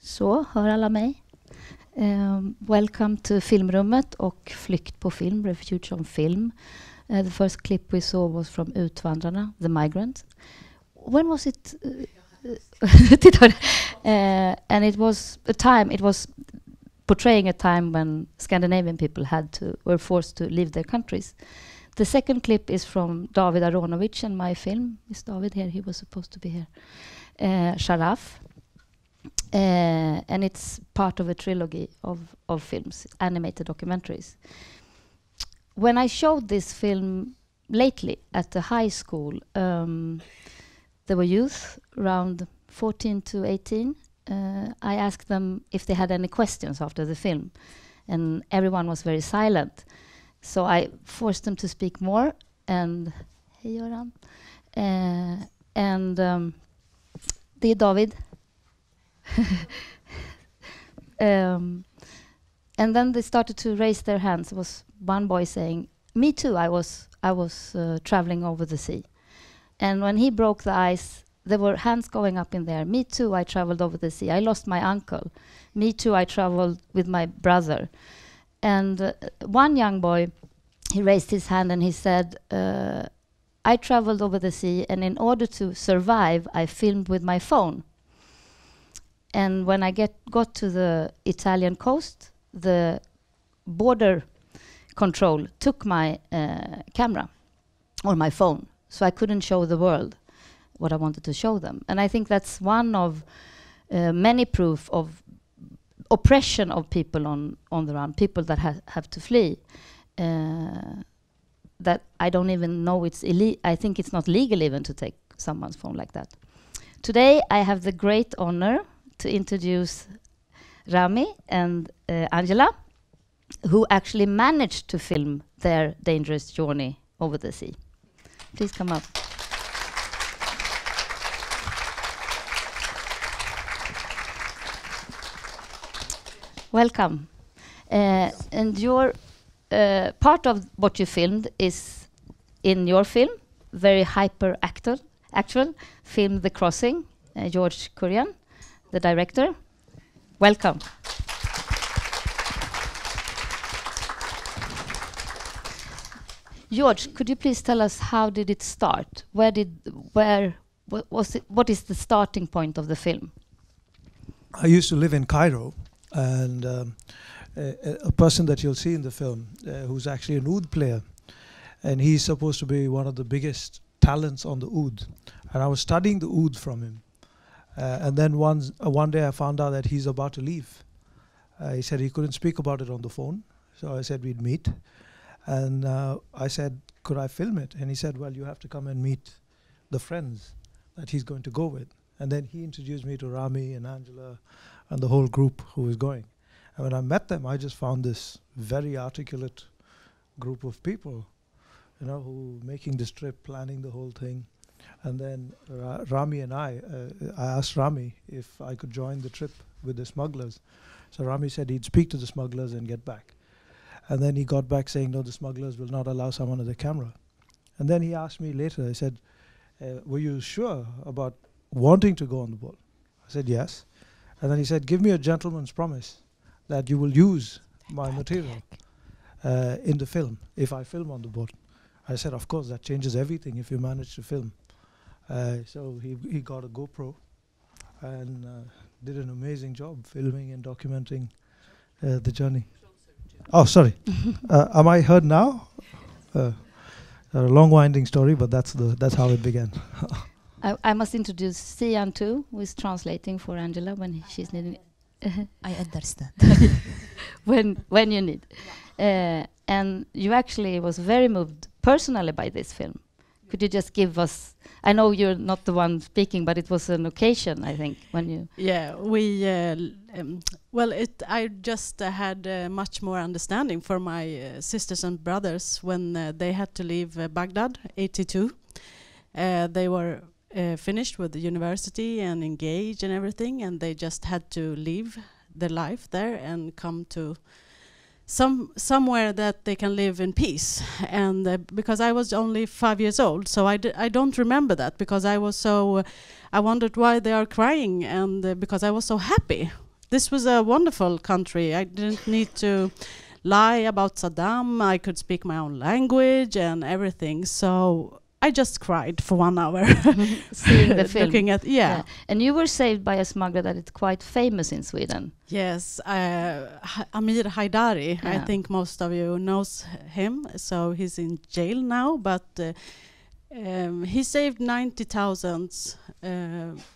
Så, hör alla mig? Welcome to Filmrummet och Flykt på film, Refuge on Film. The first clip we saw was from Utvandrarna, The Migrant. When was it? And it was a time, it was portraying a time when Scandinavian people were forced to leave their countries. The second clip is from David Aronovich and my film. Is David here? He was supposed to be here. Sharaf. And it's part of a trilogy of films, animated documentaries. When I showed this film lately at the high school, there were youth around 14 to 18. I asked them if they had any questions after the film, and everyone was very silent. So I forced them to speak more, and hey Göran, det är David. And then they started to raise their hands. There was one boy saying, "Me too. I was traveling over the sea." And when he broke the ice, there were hands going up in there. "Me too. I traveled over the sea. I lost my uncle. Me too. I traveled with my brother." And one young boy, he raised his hand and he said, "I traveled over the sea, and in order to survive, I filmed with my phone. And when I got to the Italian coast, the border control took my camera or my phone, so I couldn't show the world what I wanted to show them." And I think that's one of many proof of oppression of people on the run, people that have to flee. That I don't even know it's I think it's not legal even to take someone's phone like that. Today I have the great honor to introduce Rami and Angela, who actually managed to film their dangerous journey over the sea. Please come up. Welcome. And your part of what you filmed is in your film, very hyperaktuell film, The Crossing, George Kurian, the director. Welcome. George, could you please tell us how did it start? What is the starting point of the film? I used to live in Cairo, and a person that you'll see in the film, who's actually an oud player, and he's supposed to be one of the biggest talents on the oud. And I was studying the oud from him. And then one day I found out that he's about to leave. He said he couldn't speak about it on the phone, so I said we'd meet. And I said, could I film it? And he said, well, you have to come and meet the friends that he's going to go with. And then he introduced me to Rami and Angela and the whole group who was going. And when I met them, I just found this very articulate group of people, you know, who making this trip, planning the whole thing. And then Rami and I asked Rami if I could join the trip with the smugglers. So Rami said he'd speak to the smugglers and get back. And then he got back saying, no, the smugglers will not allow someone with a camera. And then he asked me later, he said, were you sure about wanting to go on the boat? I said, yes. And then he said, give me a gentleman's promise that you will use my material in the film if I film on the boat. I said, of course, that changes everything if you manage to film. So he got a GoPro and did an amazing job filming and documenting the journey. Oh, sorry. Am I heard now? A long winding story, but that's how it began. I must introduce Sian too, who is translating for Angela when she's needing. I understand. when you need. And you actually was very moved personally by this film. Could you just give us? I know you're not the one speaking, but it was an occasion, I think, when you. Yeah, we. I just had much more understanding for my sisters and brothers when they had to leave Baghdad, 82. They were finished with the university and engaged and everything, and they just had to leave their life there and come to somewhere that they can live in peace. And because I was only 5 years old, so I don't remember that, because I was so I wondered why they are crying, and because I was so happy this was a wonderful country. I didn't need to lie about Saddam. I could speak my own language and everything. So I just cried for 1 hour. Seeing the film. Looking at, yeah. And you were saved by a smuggler that is quite famous in Sweden. Yes, Amir Haidari. I think most of you knows him. So he's in jail now, but he saved 90,000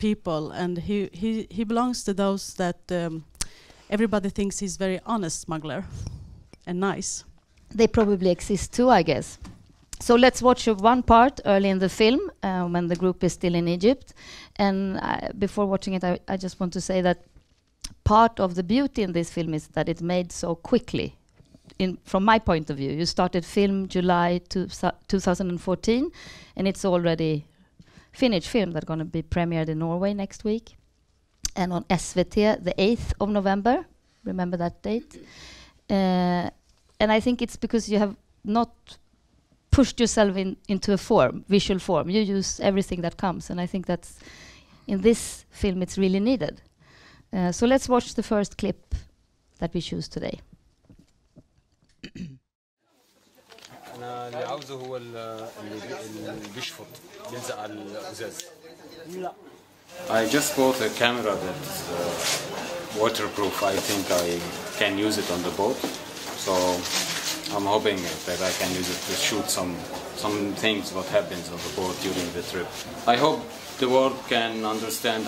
people, and he belongs to those that everybody thinks he's very honest smuggler and nice. They probably exist too, I guess. So let's watch one part early in the film when the group is still in Egypt. And before watching it, I just want to say that part of the beauty in this film is that it's made so quickly. From my point of view, you started film July 2014, and it's already finished film that's going to be premiered in Norway next week, and on SVT the 8th of November. Remember that date? And I think it's because you have not pushed yourself into a visual form. You use everything that comes, and I think that's in this film it's really needed. So let's watch the first clip that we choose today. أنا اللي عاوزه هو اللي بيشفط بيلزق على الأزاز. لا. I just bought a camera that's waterproof. I think I can use it on the boat. So I'm hoping that I can use it to shoot some things what happens on the boat during the trip. I hope the world can understand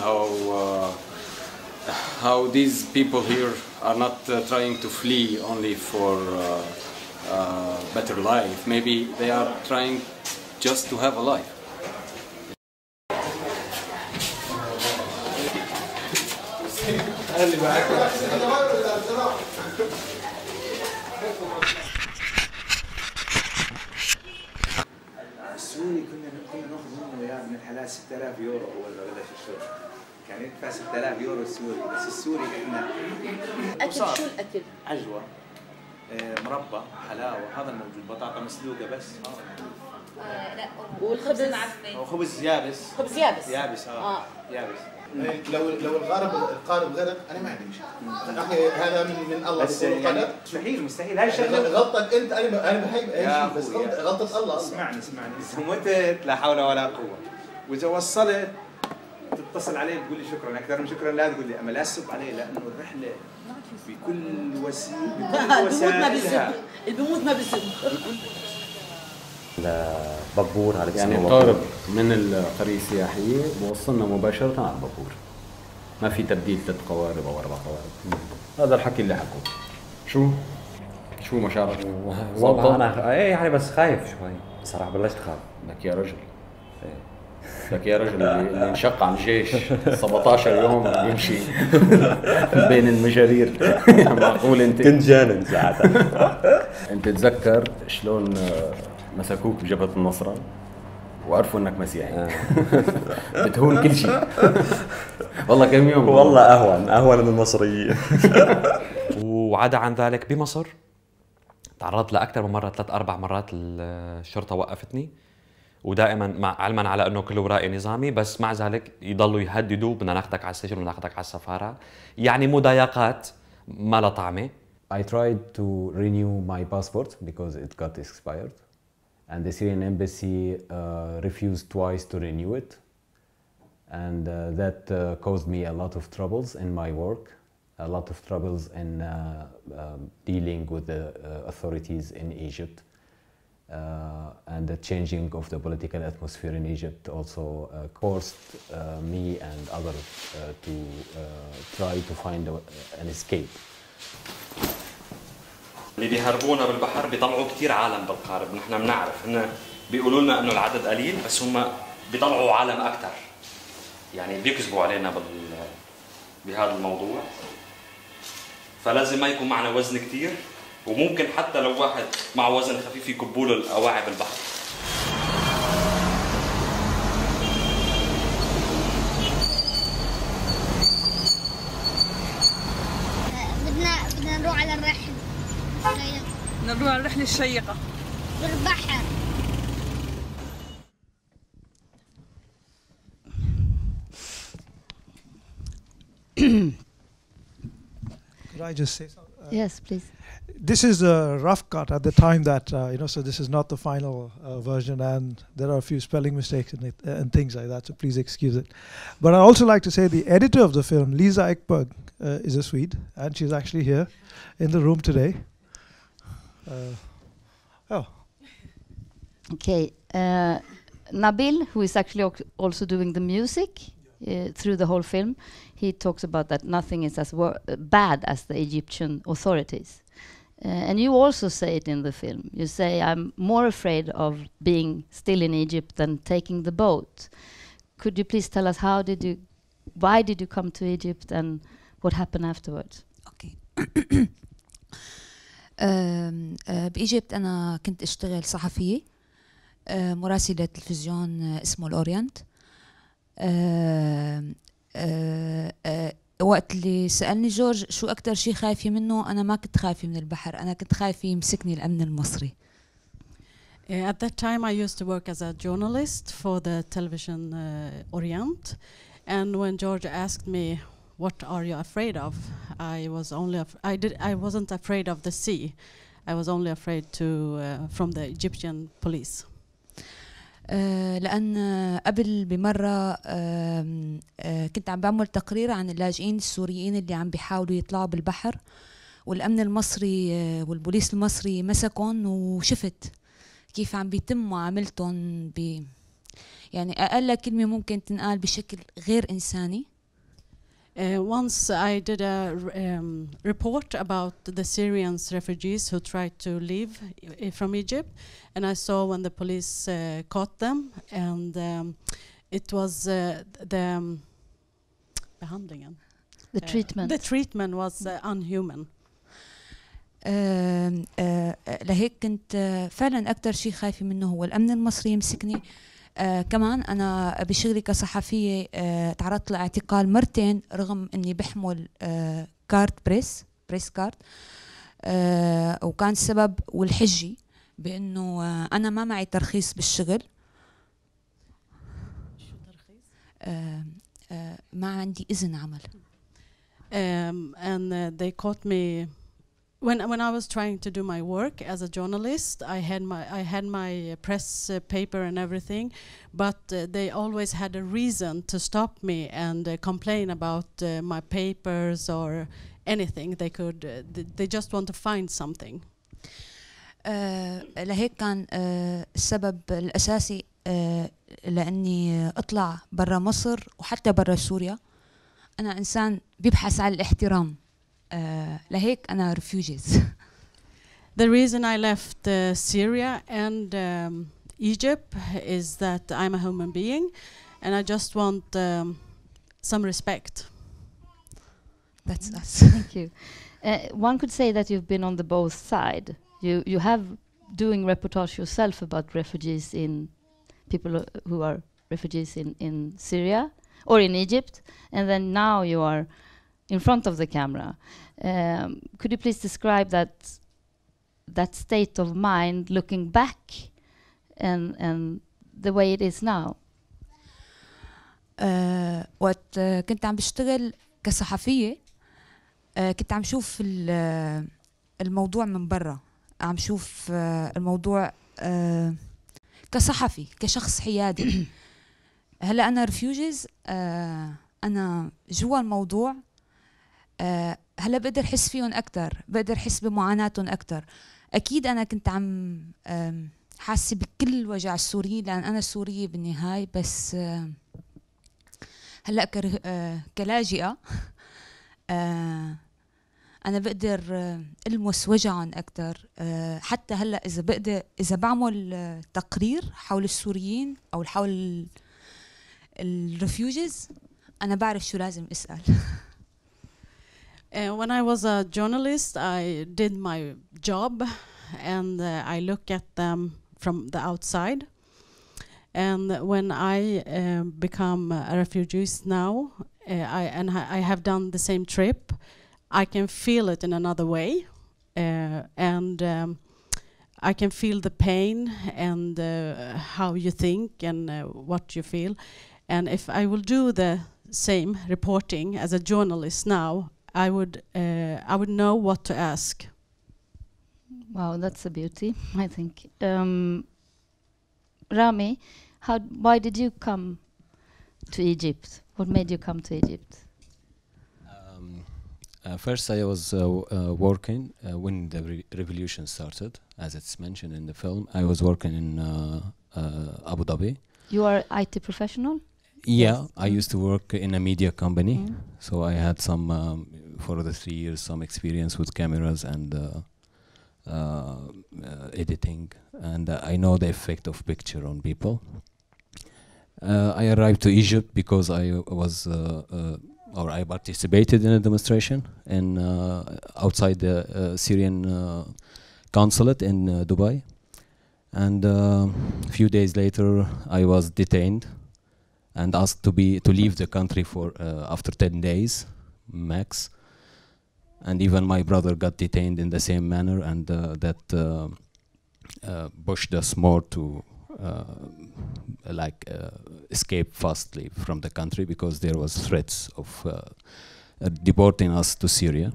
how these people here are not trying to flee only for better life. Maybe they are trying just to have a life. السوري كنا ناخذ منه من الحلال 6000 يورو اول ما بلش الشغل. كان يدفع 6000 يورو السوري، بس السوري احنا اكل شو الاكل؟ عجوه، مربى، حلاوه، هذا الموجود، بطاطا مسلوقه بس. لا والخبز خبز يابس. خبز يابس. يابس يابس. لو القارب غرق انا ما عندي مشكله. اخي هذا من الله بس يعني مستحيل هاي الشغله غلطك انت. انا بحب اي شيء بس غلطه الله. اسمعني اذا متت لا حول ولا قوه، واذا وصلت تتصل علي تقول لي شكرا، اكثر من شكرا لا تقول لي، اما لا تسب علي، لانه الرحله بكل وسائلها البموت ما بسب. بابور هذا يعني قارب من القرية السياحية بوصلنا مباشرة على البابور. ما في تبديل 3 قوارب أو 4 قوارب. هذا الحكي اللي حكوه. شو مشاعرك؟ والله أنا يعني بس خايف شوي صراحة. بلشت خاف. لك يا رجل. لك يا رجل اللي انشق عن الجيش 17 يوم يمشي بين المجارير. معقول انت؟ كنت جانن ساعتها. انت تتذكر شلون مسكوك بجبهة النصرة وعرفوا انك مسيحي. بتهون كل شيء. والله كم يوم والله اهون من المصريين. وعدا عن ذلك بمصر تعرضت لاكثر من مره 3-4 مرات الشرطه وقفتني، ودائما علما على انه كله ورائي نظامي، بس مع ذلك يضلوا يهددوا بدنا ناخذك على السجن وناخذك على السفاره. يعني مضايقات ما لها طعمه. I tried to renew my passport because it got expired, and the Syrian embassy refused twice to renew it, and that caused me a lot of troubles in my work, a lot of troubles in dealing with the authorities in Egypt, and the changing of the political atmosphere in Egypt also caused me and others to try to find an escape. اللي بيهربونا بالبحر بيطلعوا كثير عالم بالقارب. نحن بنعرف هن بيقولوا لنا انه العدد قليل، بس هم بيطلعوا عالم اكثر. يعني بيكذبوا علينا بهذا الموضوع. فلازم ما يكون معنا وزن كثير، وممكن حتى لو واحد مع وزن خفيف يكبوا له القواعد بالبحر. بدنا نروح على الرحلة. بدنا نروح على الرحلة الشيقة بالبحر. Could I just say something? Yes, please. This is a rough cut at the time that, so this is not the final version, and there are a few spelling mistakes in it and things like that, so please excuse it. But I also like to say the editor of the film, Lisa Ekberg, is a Swede, and she's actually here in the room today. Okay. Nabil, who is actually also doing the music through the whole film, he talks about that nothing is as bad as the Egyptian authorities. And you also say it in the film. You say, I'm more afraid of being still in Egypt than taking the boat. Could you please tell us why did you come to Egypt and what happened afterwards? Okay. بإيجيبت أنا كنت أشتغل صحفية مراسلة تلفزيون اسمه الأورينت. وقت اللي سألني جورج شو أكتر شي خايفة منه، أنا ما كنت خايفة من البحر، أنا كنت خايفة يمسكني الأمن المصري. At that time I used to work as a journalist for the television Orient, and when George asked me what are you afraid of, I wasn't afraid of the sea. I was only afraid from the Egyptian police. لأن قبل بمرة كنت عم بعمل تقرير عن اللاجئين السوريين اللي عم بيحاولوا يطلعوا بالبحر، والأمن المصري والبوليس المصري مسكون، وشفت كيف عم بيتم معاملتهم يعني أقل كلمة ممكن تنقال بشكل غير إنساني. Once I did a report about the Syrian refugees who tried to leave from Egypt, and I saw when the police caught them, and it was the treatment. The treatment was unhuman. لهيك كنت فعلا أكتر شيء خايفة منه هو الأمن المصري يمسكني. كمان أنا بشغلي كصحفية تعرضت لاعتقال مرتين رغم أني بحمل كارت بريس كارت، وكان السبب والحجة بأنه أنا ما معي ترخيص بالشغل. شو ترخيص؟ ما عندي إذن عمل. And they caught me when I was trying to do my work as a journalist. I had my press paper and everything, but they always had a reason to stop me and complain about my papers or anything they could. They just want to find something. لهيك كان السبب الأساسي لأني أطلع برا مصر وحتى برا سوريا. أنا إنسان بيبحث عن الاحترام. لهيك أنا refugees. The reason I left Syria and Egypt is that I'm a human being, and I just want some respect. That's us. Thank you. One could say that you've been on the both side. You have doing reportage yourself about refugees people who are refugees in Syria or in Egypt, and then now you are in front of the camera. Could you please describe that state of mind looking back and the way it is now? وقت كنت عم بشتغل كصحفية كنت عم شوف الموضوع من برا، عم شوف الموضوع كصحفي كشخص حيادي. هلا أنا ريفيوجيز، أنا جوا الموضوع. هلا بقدر حس فيهم أكتر، بقدر حس بمعاناتهم أكتر. أكيد أنا كنت عم حاسة بكل وجع السوريين لأن أنا سورية بالنهاية، بس هلا كلاجئة أنا بقدر ألمس وجعهم أكتر. حتى هلا إذا بعمل تقرير حول السوريين أو حول الريفيوجيز أنا بعرف شو لازم أسأل. When I was a journalist, I did my job, and I look at them from the outside. And when I become a refugee now, I have done the same trip, I can feel it in another way, and I can feel the pain and how you think and what you feel. And if I will do the same reporting as a journalist now, I would know what to ask. Wow, that's a beauty, I think. Rami, why did you come to Egypt? What made you come to Egypt? First, I was working when the revolution started, as it's mentioned in the film. I was working in Abu Dhabi. You are IT professional? Yeah, I used to work in a media company, so I had some, for the 3 years, some experience with cameras and editing, and I know the effect of picture on people. I arrived to Egypt because I was, or I participated in a demonstration in outside the Syrian consulate in Dubai, and a few days later I was detained and asked to leave the country for after 10 days max. And even my brother got detained in the same manner, and that pushed us more to escape fastly from the country, because there was threats of deporting us to Syria.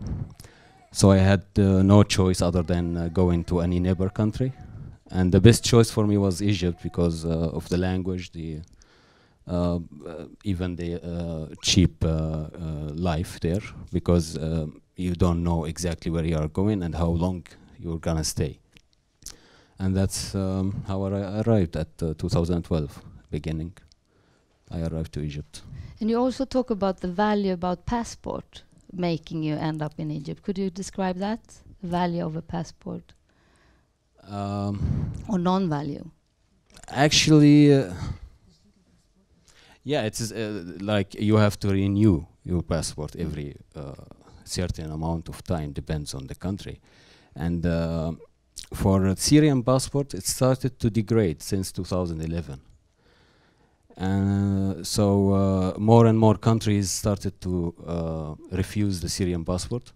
So I had no choice other than going to any neighbor country, and the best choice for me was Egypt because of the language, even the cheap life there, because you don't know exactly where you are going and how long you're gonna stay. And that's how I arrived at 2012 beginning. I arrived to Egypt. And you also talk about the value about passport making you end up in Egypt. Could you describe that? The value of a passport? Or non-value? Actually, yeah, it's like you have to renew your passport every certain amount of time, depends on the country. And for a Syrian passport, it started to degrade since 2011. So more and more countries started to refuse the Syrian passport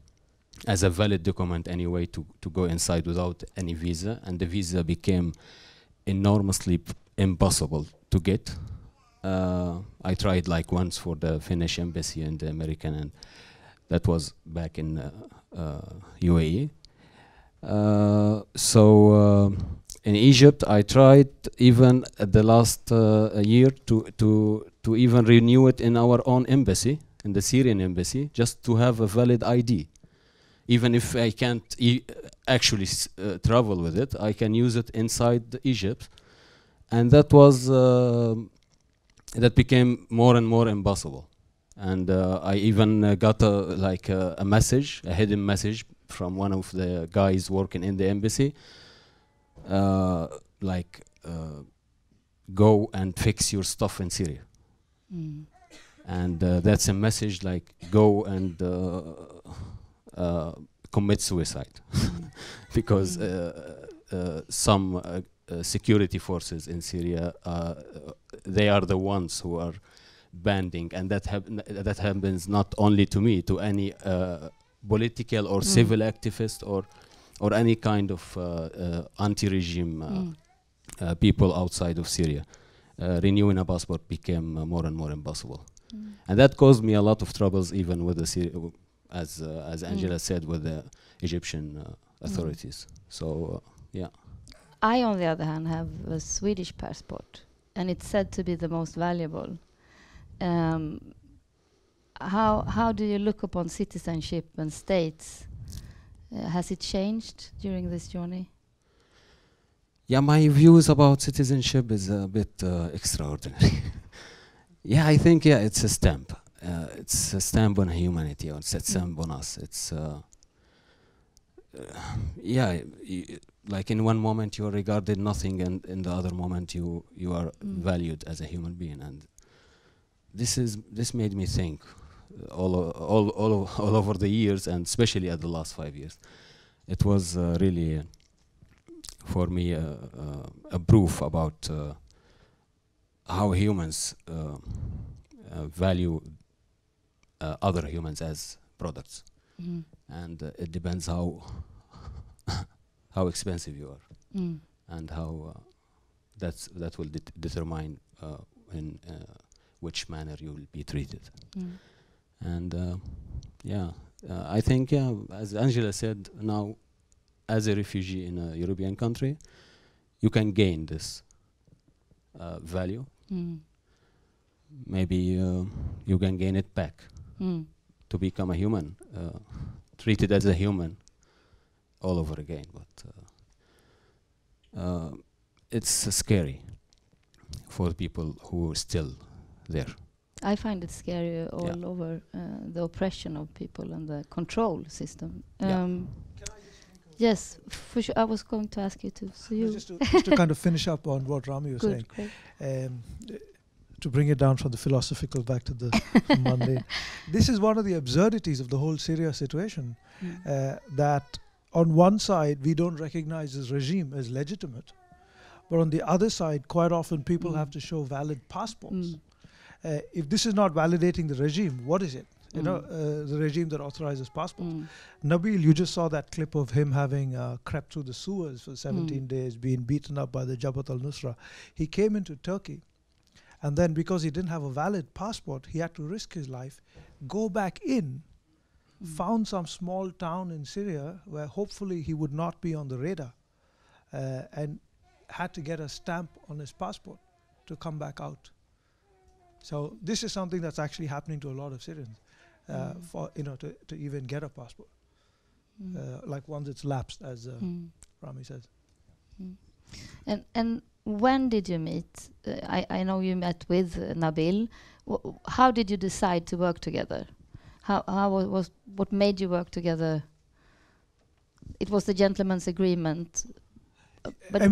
as a valid document anyway to go inside without any visa, and the visa became enormously impossible to get. I tried like once for the Finnish embassy and the American, and that was back in UAE. So in Egypt, I tried even at the last year to even renew it in our own embassy, in the Syrian embassy, just to have a valid ID. Even if I can't actually travel with it, I can use it inside Egypt, and that was that became more and more impossible. And I even got a message, a hidden message from one of the guys working in the embassy, go and fix your stuff in Syria. And that's a message like, go and commit suicide. Because some security forces in Syria, they are the ones who are banding, and that happens not only to me, to any political or civil activist or any kind of anti-regime people outside of Syria. Renewing a passport became more and more impossible. And that caused me a lot of troubles, even with the as Angela said, with the Egyptian authorities. So yeah. I, on the other hand, have a Swedish passport, and it's said to be the most valuable. How do you look upon citizenship and states? Has it changed during this journey? Yeah, my views about citizenship is a bit extraordinary. Yeah, I think it's a stamp. It's a stamp on humanity, or it's a stamp on us. It's like in one moment you are regarded nothing, and in the other moment you are valued as a human being. And this made me think all over the years, and especially at the last 5 years. It was really for me a proof about how humans value other humans as products. And it depends how expensive you are, and how that will determine in which manner you will be treated. And yeah, I think, yeah, as Angela said, now as a refugee in a European country, you can gain this value. Maybe you can gain it back to become a human, treated as a human all over again. But it's scary for people who are still there. I find it scary all over, the oppression of people and the control system. Yes, for sure. I was going to ask you to. So you just to kind of finish up on what Rami was saying, to bring it down from the philosophical back to the mundane. This is one of the absurdities of the whole Syria situation, that on one side we don't recognize this regime as legitimate, but on the other side, quite often people have to show valid passports. If this is not validating the regime, what is it? You know, the regime that authorizes passports. Nabil, you just saw that clip of him having crept through the sewers for 17 days, being beaten up by the Jabhat al-Nusra. He came into Turkey, and then because he didn't have a valid passport, he had to risk his life, go back in, found some small town in Syria where hopefully he would not be on the radar, and had to get a stamp on his passport to come back out. So this is something that's actually happening to a lot of Syrians, for to even get a passport, like once it's lapsed, as Rami says. And when did you meet? I know you met with Nabil. How did you decide to work together? What made you work together? It was the gentleman's agreement. But it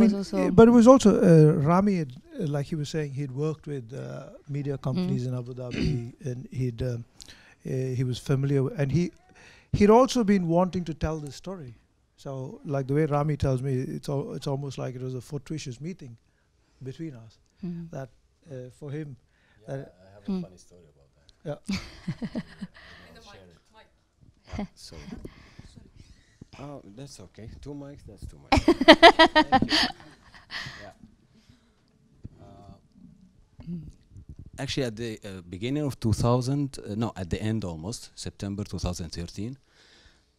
was also Rami, like he was saying, he'd worked with media companies in Abu Dhabi, and he was familiar, and he'd also been wanting to tell this story. So, like the way Rami tells me, it's almost like it was a fortuitous meeting between us. That for him, I have a funny story about that. Yeah. Sorry. Oh, that's okay. 2 mics, that's too much. Thank you. Yeah. Actually, at the beginning of 2000, at the end almost, September 2013,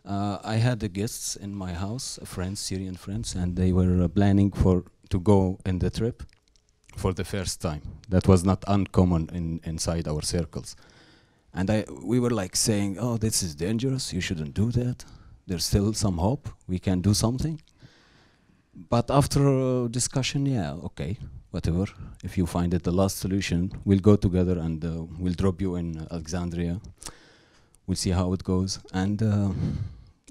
I had the guests in my house, friends, Syrian friends, and they were planning to go in the trip for the first time. That was not uncommon inside our circles. And we were like saying, oh, this is dangerous, you shouldn't do that. There's still some hope, we can do something. But after discussion, yeah, okay, whatever. If you find it the last solution, we'll go together and we'll drop you in Alexandria. We'll see how it goes. And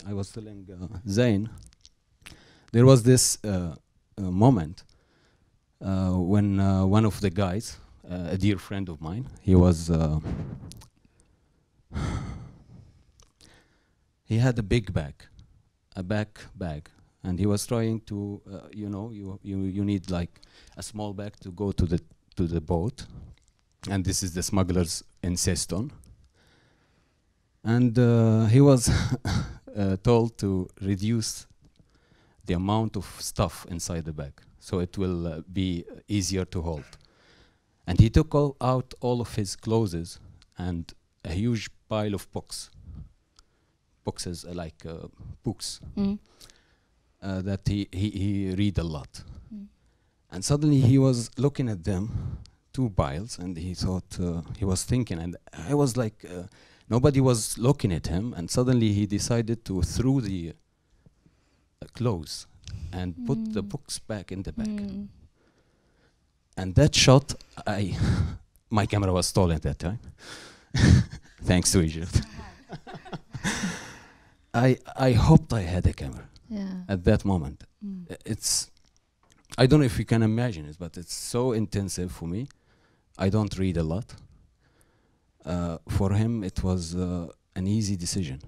I was telling Zain, there was this moment when one of the guys, a dear friend of mine, he was he had a big bag, a backpack, and he was trying to, you need like a small bag to go to the boat, and this is the smugglers insist on. And he was told to reduce the amount of stuff inside the bag, so it will be easier to hold. And he took out all of his clothes and a huge pile of boxes like books that he read a lot. And suddenly he was looking at them, 2 piles, and he thought, he was thinking, and I was like, nobody was looking at him, and suddenly he decided to throw the clothes and put the books back in the bag. And that shot, my camera was stolen that time, thanks to Egypt. I hoped I had a camera at that moment. I don't know if you can imagine it, but it's so intensive for me. I don't read a lot. For him, it was an easy decision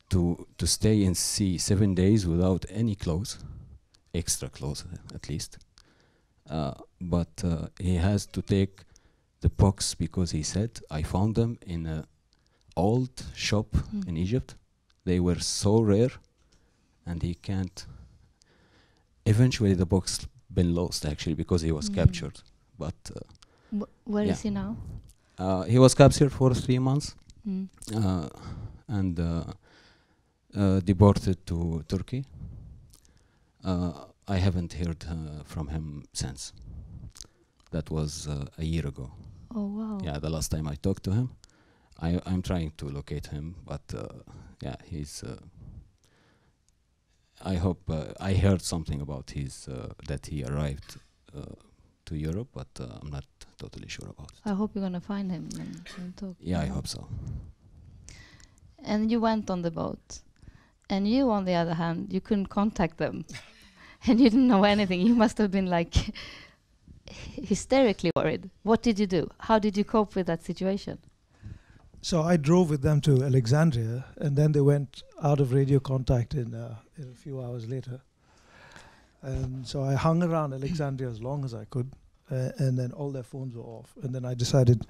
to stay in sea 7 days without any clothes, extra clothes at least. But he has to take the box because he said, I found them in an old shop in Egypt. They were so rare, and he can't. Eventually, the box been lost actually because he was captured. But where is he now? He was captured for 3 months. and deported to Turkey. I haven't heard from him since. That was a year ago. Oh wow! Yeah, the last time I talked to him. I'm trying to locate him, but yeah, he's. I hope I heard something about his that he arrived to Europe, but I'm not totally sure about it. I hope you're gonna find him and talk. Yeah, I hope so. And you went on the boat, and you, on the other hand, you couldn't contact them, and you didn't know anything. You must have been like hysterically worried. What did you do? How did you cope with that situation? So I drove with them to Alexandria, and then they went out of radio contact in a few hours later. And so I hung around Alexandria as long as I could, and then all their phones were off. And then I decided,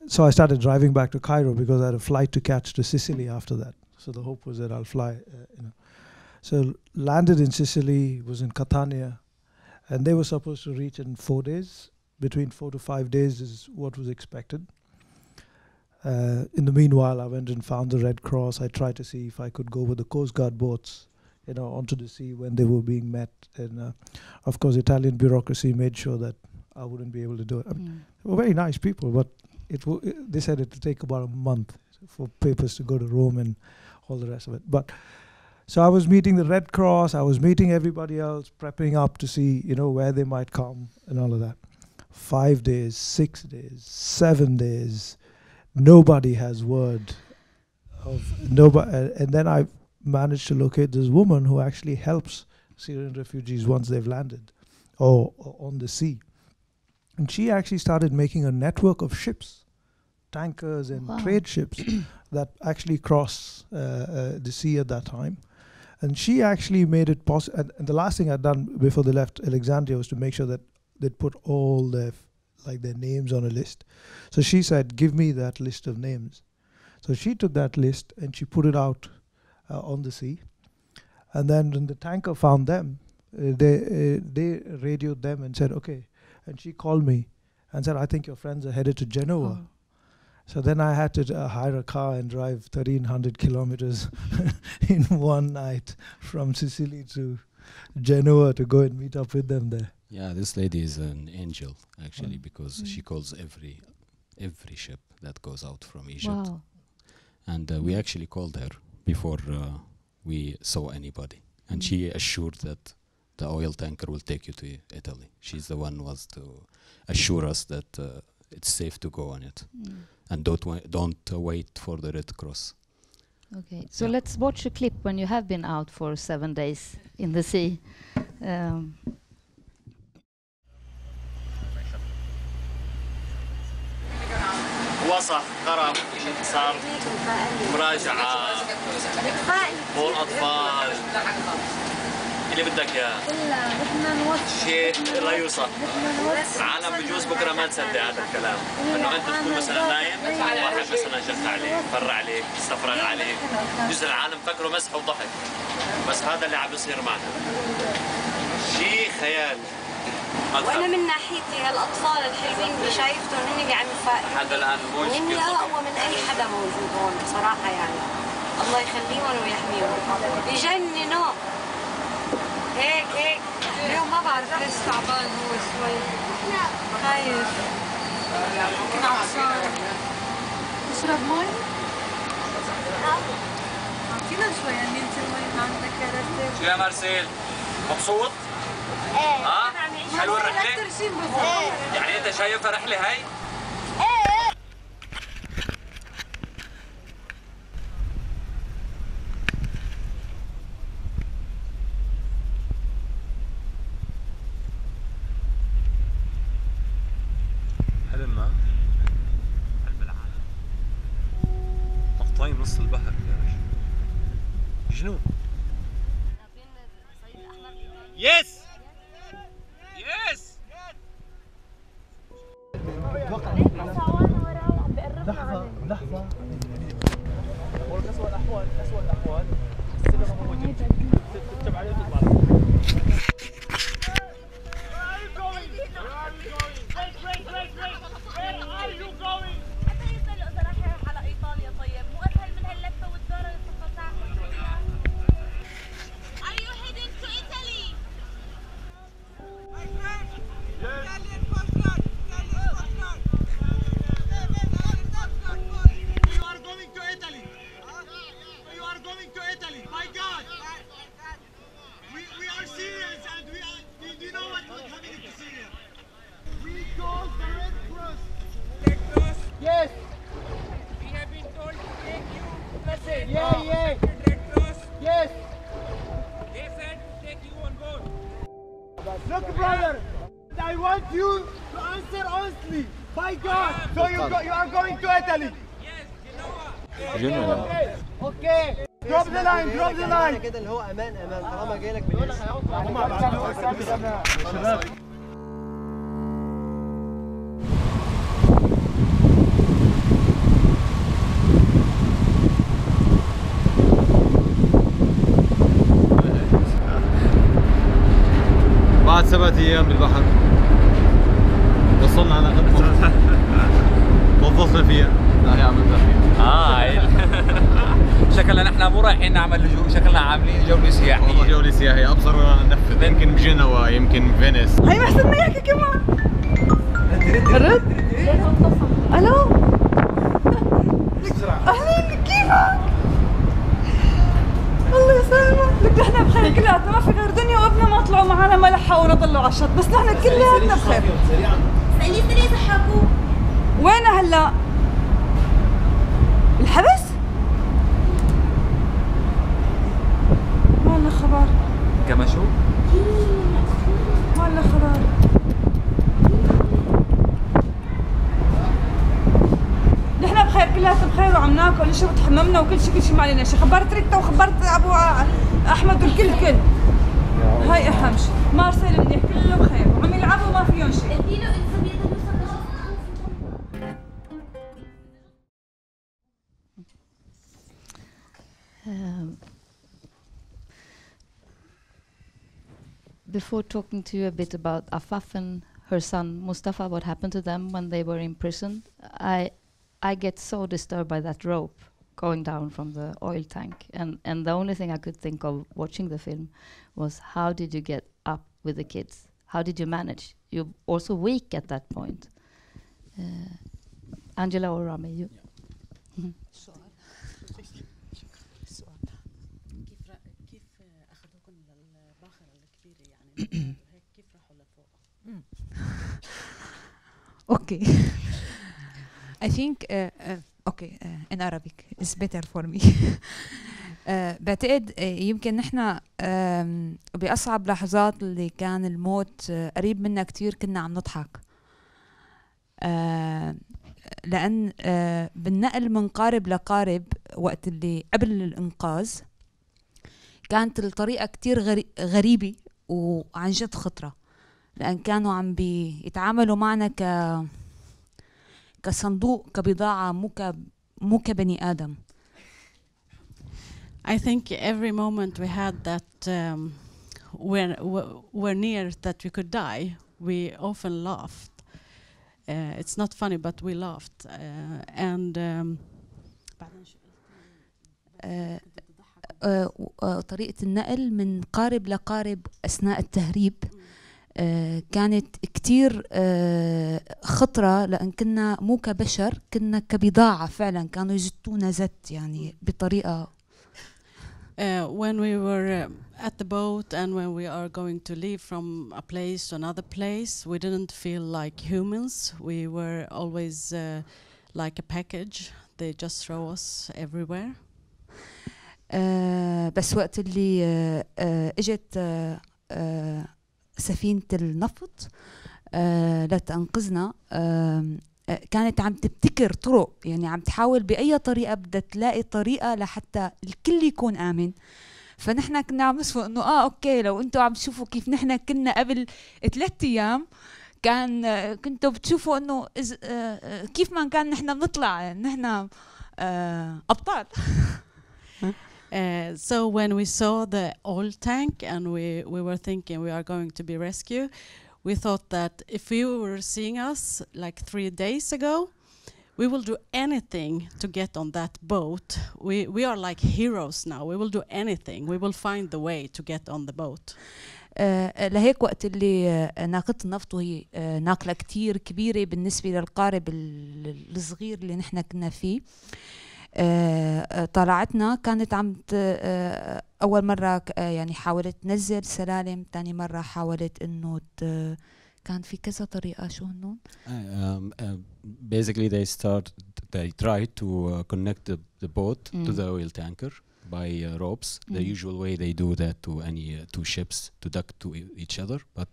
so I started driving back to Cairo because I had a flight to catch to Sicily after that. So the hope was that I'll fly, So landed in Sicily, was in Catania, and they were supposed to reach in 4 days. Between 4 to 5 days is what was expected. In the meanwhile, I went and found the Red Cross. I tried to see if I could go with the Coast Guard boats, onto the sea when they were being met. And of course, Italian bureaucracy made sure that I wouldn't be able to do it. They were very nice people, but they said it would take about a month for papers to go to Rome and all the rest of it. But so I was meeting the Red Cross. I was meeting everybody else, prepping up to see, where they might come and all of that. 5 days, 6 days, 7 days. Nobody has word of nobody, and then I managed to locate this woman who actually helps Syrian refugees once they've landed or on the sea. And she actually started making a network of ships, tankers and trade ships that actually cross the sea at that time. And she actually made it possible. And the last thing I'd done before they left Alexandria was to make sure that they'd put all their names on a list. So she said, give me that list of names. So she took that list and she put it out on the sea. And then when the tanker found them, they radioed them and said, okay. And she called me and said, I think your friends are headed to Genoa. Oh. So then I had to hire a car and drive 1,300 kilometers in one night from Sicily to Genoa to go and meet up with them there. Yeah, this lady is an angel, actually, because she calls every ship that goes out from Egypt. Wow. And we actually called her before we saw anybody. And she assured that the oil tanker will take you to Italy. She's the one who was to assure us that it's safe to go on it. And don't wait for the Red Cross. Okay, so let's watch a clip when you have been out for 7 days in the sea. وصف قرب صار مراجعة مول أطفال اللي بدك إياه شيء لا يوصف. العالم بجوز بكرة ما تصدق هذا الكلام، إنه أنت تكون مثلا نايم واحد مثلا جف عليك فر عليك استفرغ عليك، بجوز العالم فكره مسح وضحك، بس هذا اللي عم بيصير معنا شيء خيال. وانا من ناحيتي هالاطفال الحلوين اللي شايفتهم هن قاعد يفائقوا حتى الان هن اقوى من اي حدا موجود هون بصراحه يعني. الله يخليهم ويحميهم. بجننوا هيك اليوم ما بعرف ليش تعبان هو شوي خايف يمكن عطشان. تشرب مي؟ اعطينا شوي يعني انت المي اللي عندك يا رتب. شو يا مارسيل؟ مبسوط؟ ايه حلوه الرحله؟ ايه يعني انت شايفها رحله هاي؟ ايه حلم ما؟ حلم العالم مقطعين نص البحر يا رجل جنون. يس يس لحظة والله أسوأ الأحوال السينما هو موجود تكتب عليه وتطلع. على ايطاليا طيب مو اسهل من هاللفه Yes. We have been told to take you. Yeah. Yes. They said to take you on board. Look, brother, I want you to answer honestly. By God. So you are going to Italy. Genoa. Okay. Drop the line. كده اللي هو امان طالما جاي لك بالاسم. بعد 7 أيام بالبحر وصلنا على غد وفصل فيها. لا هي عملتها فيها. شكلنا نحن مو رايحين نعمل لجوء، شكلنا عاملين جولة سياحية. والله جولة سياحية أبصر ننفذ، يمكن بجنوا يمكن فينيس. هي محسن ما يحكي كمان. رد. الو. اهلين كيفك؟ الله يسلمك، لك نحن بخير كلياتنا، ما في غير دنيا وابنها ما طلعوا معنا ما لحقونا ضلوا على الشط، بس نحن كلياتنا بخير. سألي صحابكم. وينها هلا؟ الحبس؟ ما لنا خبر. كما شو؟ ما لنا خبر. نحن بخير كلياتنا بخير وعم ناكل ونشرب وتحممنا وكل شيء ما علينا شيء، خبرت ريتا وخبرت ابو احمد والكل. هاي اهم شيء، مارسيل منيح كله بخير وعم يلعبوا ما فيهم شيء. Before talking to you a bit about Afaf and her son Mustafa, what happened to them when they were in prison, I get so disturbed by that rope going down from the oil tank, and the only thing I could think of watching the film was how did you get up with the kids? How did you manage? You're also weak at that point. Angela or Rami, you. Okay. I think okay in Arabic is better for me. بعتقد يمكن نحن بأصعب لحظات اللي كان الموت قريب منا كتير كنا عم نضحك، لأن بالنقل من قارب لقارب وقت اللي قبل الإنقاذ كانت الطريقة كتير غريبة وعن جد خطرة، لأن كانوا عم بيتعاملوا معنا كصندوق، كبضاعة، مو كبني آدم. I think every moment we had that we're near that we could die, we often laughed. It's not funny, but we laughed. طريقة النقل من قارب لقارب أثناء التهريب كانت كتير خطرة، لأن كنا مو كبشر، كنا كبضاعة فعلا، كانوا يزتونا زت يعني بطريقة. When we were at the boat and when we are going to leave from a place to another place, we didn't feel like humans. We were always like a package. They just throw us everywhere. بس وقت اللي اجت سفينة النفط لتنقذنا، كانت عم تبتكر طرق، يعني عم تحاول بأي طريقة بدها تلاقي طريقة لحتى الكل يكون آمن. فنحن كنا عم نصفق انه اوكي، لو انتم عم تشوفوا كيف نحن كنا قبل 3 أيام كنتوا بتشوفوا انه كيف ما كان نحن بنطلع نحن أبطال. So when we saw the oil tank and we were thinking we are going to be rescued, we thought that if you were seeing us like 3 days ago, we will do anything to get on that boat. We are like heroes now. We will do anything. We will find the way to get on the boat. لهيك وقت اللي ناقة النفط وهي ناقلة كتير كبيرة بالنسبة للقارب الصغير اللي نحن كنا فيه، طلعتنا كانت عم أول مرة يعني حاولت تنزل سلالم، تاني مرة حاولت إنه كان في كذا طريقة شو هنون؟ Basically they tried to connect the boat to the oil tanker by ropes. The usual way they do that to any two ships to duck to each other, but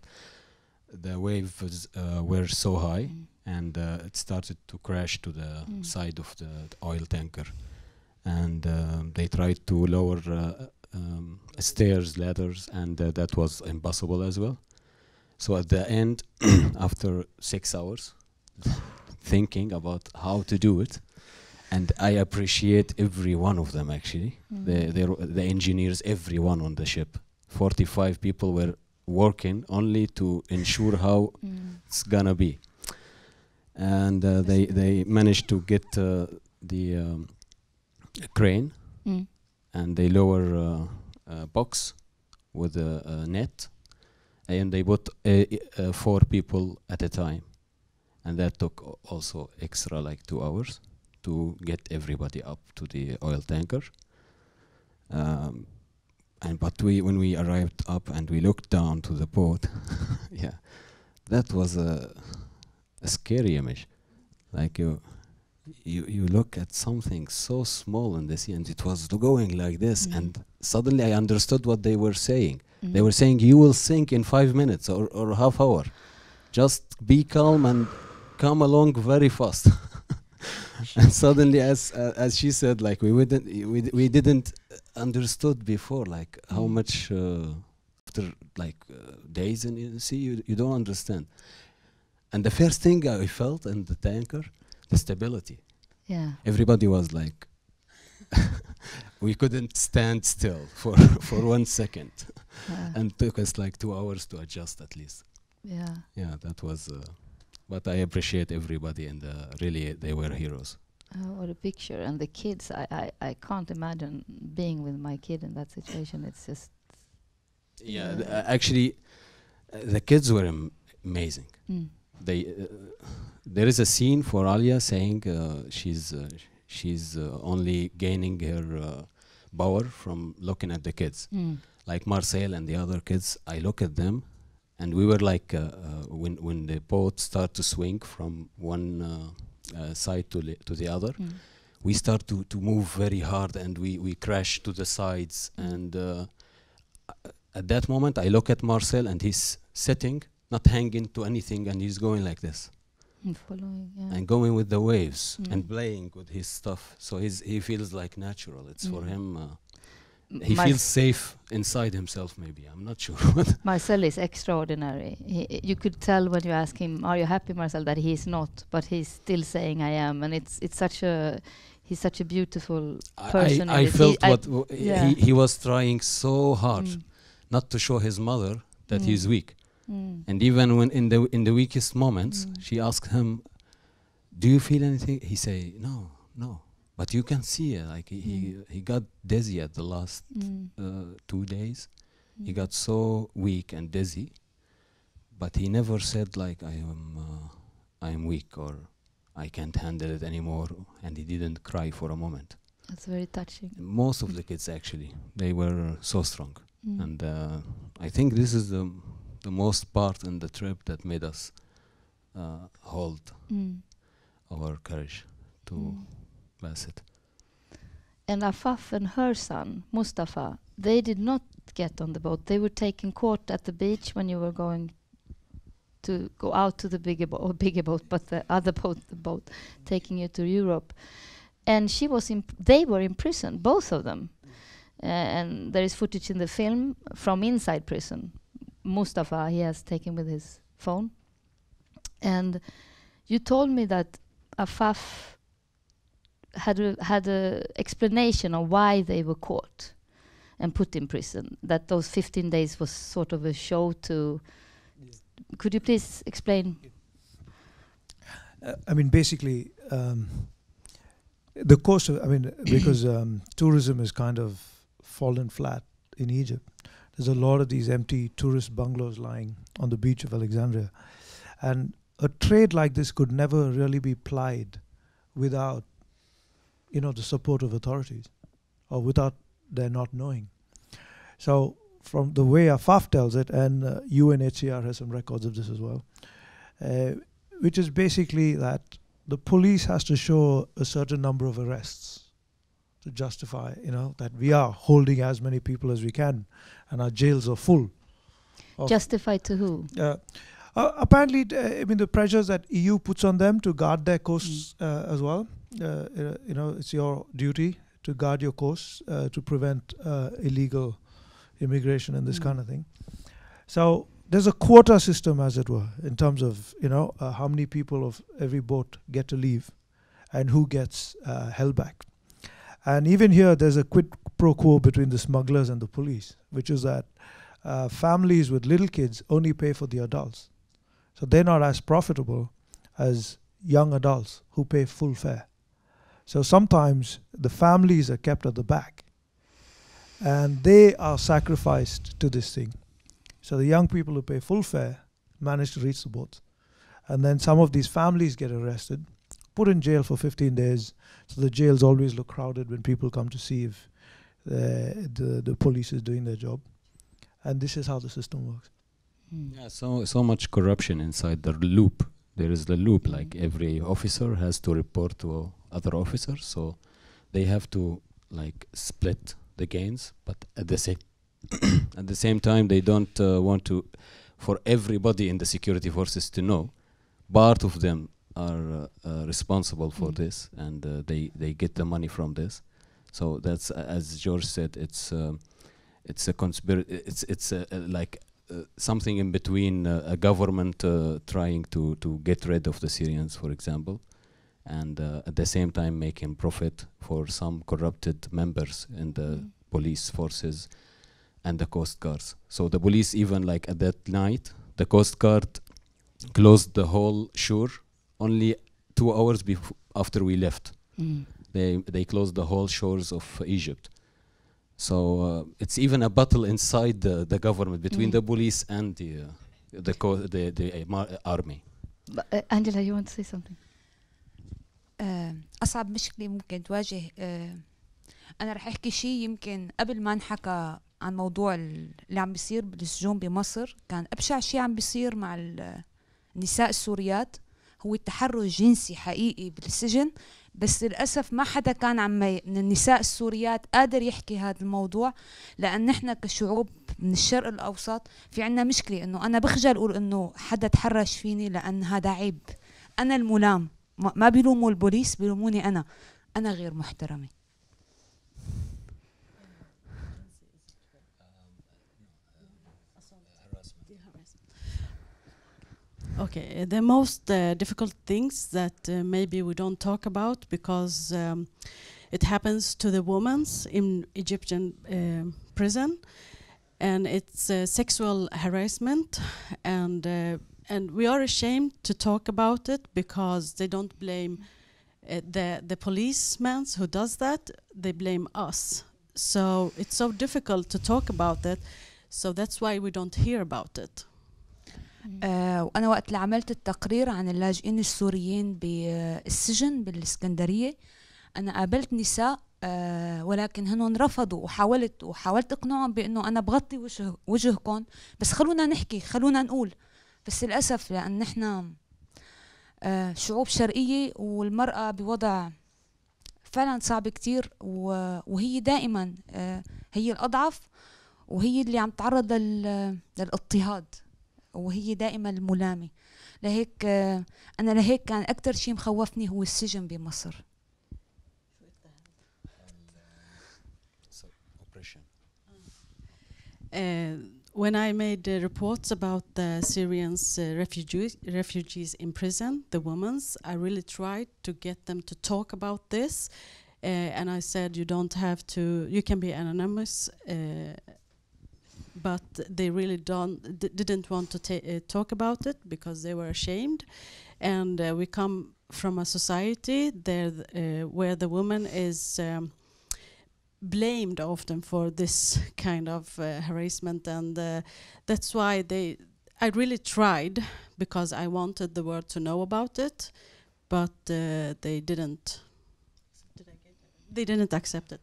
the waves were so high and it started to crash to the side of the oil tanker, and they tried to lower stairs, ladders, and that was impossible as well. So at the end, after 6 hours thinking about how to do it, and I appreciate every one of them actually, the engineers, everyone on the ship, 45 people were working only to ensure how it's gonna be, and they managed to get the crane, and they lower a box with a net, and they put 4 people at a time, and that took also extra like 2 hours to get everybody up to the oil tanker. But when we arrived up and we looked down to the boat, yeah, that was a scary image. Like you look at something so small in the sea, and it was going like this, and suddenly I understood what they were saying. They were saying, you will sink in 5 minutes or half hour. Just be calm and come along very fast. And suddenly, as she said, like we didn't understood before, like how much after like days in the sea, you don't understand. And the first thing I felt in the tanker, the stability. Yeah. Everybody was like, we couldn't stand still for 1 second, and took us like 2 hours to adjust at least. Yeah. Yeah, that was. But I appreciate everybody, and really they were heroes. What a picture. And the kids, I can't imagine being with my kid in that situation. It's just... Yeah, actually, the kids were amazing. There is a scene for Alia saying she's only gaining her power from looking at the kids. Like Marcel and the other kids, I look at them, and we were like, when the boat started to swing from one side to the other, we start to move very hard, and we crash to the sides. And at that moment, I look at Marcel, and he's sitting, not hanging to anything, and he's going like this. Following, yeah. And going with the waves and playing with his stuff. So he feels like natural. It's for him. He feels safe inside himself, maybe. I'm not sure. Marcel is extraordinary. You could tell when you ask him, "Are you happy, Marcel?" that he's not, but he's still saying, "I am." And he's such a beautiful person. I felt he was trying so hard not to show his mother that he's weak. And even when in the weakest moments, she asked him, "Do you feel anything?" He say, "No." But you can see it, like he got dizzy at the last 2 days. He got so weak and dizzy, but he never said like I am weak or I can't handle it anymore, and he didn't cry for a moment. That's very touching. Most of the kids actually, they were so strong, and I think this is the most part in the trip that made us hold our courage to pass it. And Afaf and her son, Mustafa, they did not get on the boat. They were taken caught at the beach when you were going to go out to the bigger boat, but the other boat taking you to Europe. And they were imprisoned, both of them. And there is footage in the film from inside prison. Mustafa, he has taken with his phone. And you told me that Afaf had a explanation of why they were caught and put in prison, that those 15 days was sort of a show to... Could you please explain? I mean, basically, the cost of, because tourism is kind of fallen flat in Egypt. There's a lot of these empty tourist bungalows lying on the beach of Alexandria. And a trade like this could never really be plied without, the support of authorities, or without their not knowing. So from the way Afaf tells it, and UNHCR has some records of this as well, which is basically that the police has to show a certain number of arrests to justify, that we are holding as many people as we can, and our jails are full. Justify to who? Apparently, the pressures that EU puts on them to guard their coasts as well. It's your duty to guard your coasts to prevent illegal immigration and this kind of thing. So there's a quota system, as it were, in terms of how many people of every boat get to leave, and who gets held back. And even here, there's a quid pro quo between the smugglers and the police, which is that families with little kids only pay for the adults. So they're not as profitable as young adults who pay full fare. So sometimes the families are kept at the back, and they are sacrificed to this thing. So the young people who pay full fare manage to reach the boats. And then some of these families get arrested, put in jail for 15 days. So the jails always look crowded when people come to see if the police is doing their job. And this is how the system works. Yeah, so much corruption inside the loop. There is the loop, like every officer has to report to other officers, so they have to split the gains, but at the same time they don't want to for everybody in the security forces to know. Part of them are responsible for this, and they get the money from this. So that's as George said, it's a conspiracy. It's something in between a government trying to get rid of the Syrians, for example, and at the same time making profit for some corrupted members in the police forces and the coast guards. So the police, even at that night, the coast guard closed the whole shore only 2 hours after we left. They closed the whole shores of Egypt. So it's even a battle inside the government between the police and the army. Angela, you want to say something? أصعب مشكلة ممكن تواجه أنا رح أحكي شيء يمكن قبل ما نحكى عن موضوع اللي عم بيصير بالسجون بمصر. كان أبشع شيء عم بيصير مع النساء السوريات هو التحرش جنسي حقيقي بالسجن، بس للأسف ما حدا كان من النساء السوريات قادر يحكي هذا الموضوع، لأن نحن كشعوب من الشرق الأوسط في عنا مشكلة إنه أنا بخجل أقول إنه حدا تحرش فيني لأن هذا عيب. أنا الملام، ما بيلوموا البوليس، بيلوموني أنا غير محترمة. Okay, the most difficult things that maybe we don't talk about because it happens to the women in Egyptian prison, and it's sexual harassment, and we are ashamed to talk about it because they don't blame the policeman who does that, they blame us. So it's so difficult to talk about it, so that's why we don't hear about it. وأنا وقت اللي عملت التقرير عن اللاجئين السوريين بالسجن بالإسكندرية أنا قابلت نساء ولكن هنن رفضوا، وحاولت أقنعهم بأنه أنا بغطي وجهكم، بس خلونا نحكي، خلونا نقول. بس للأسف لأن نحن شعوب شرقية والمرأة بوضع فعلا صعب كتير، وهي دائما هي الأضعف وهي اللي عم تعرض للاضطهاد، وهي دائما الملامة. لهيك لهيك كان أكتر شيء مخوفني هو السجن بمصر. When I made reports about the Syrians refugees in prison, the women, I really tried to get them to talk about this, and I said you don't have to, you can be anonymous, but they really didn't want to talk about it because they were ashamed, and we come from a society there where the woman is blamed often for this kind of harassment, and that's why I really tried because I wanted the world to know about it, but they didn't accept it.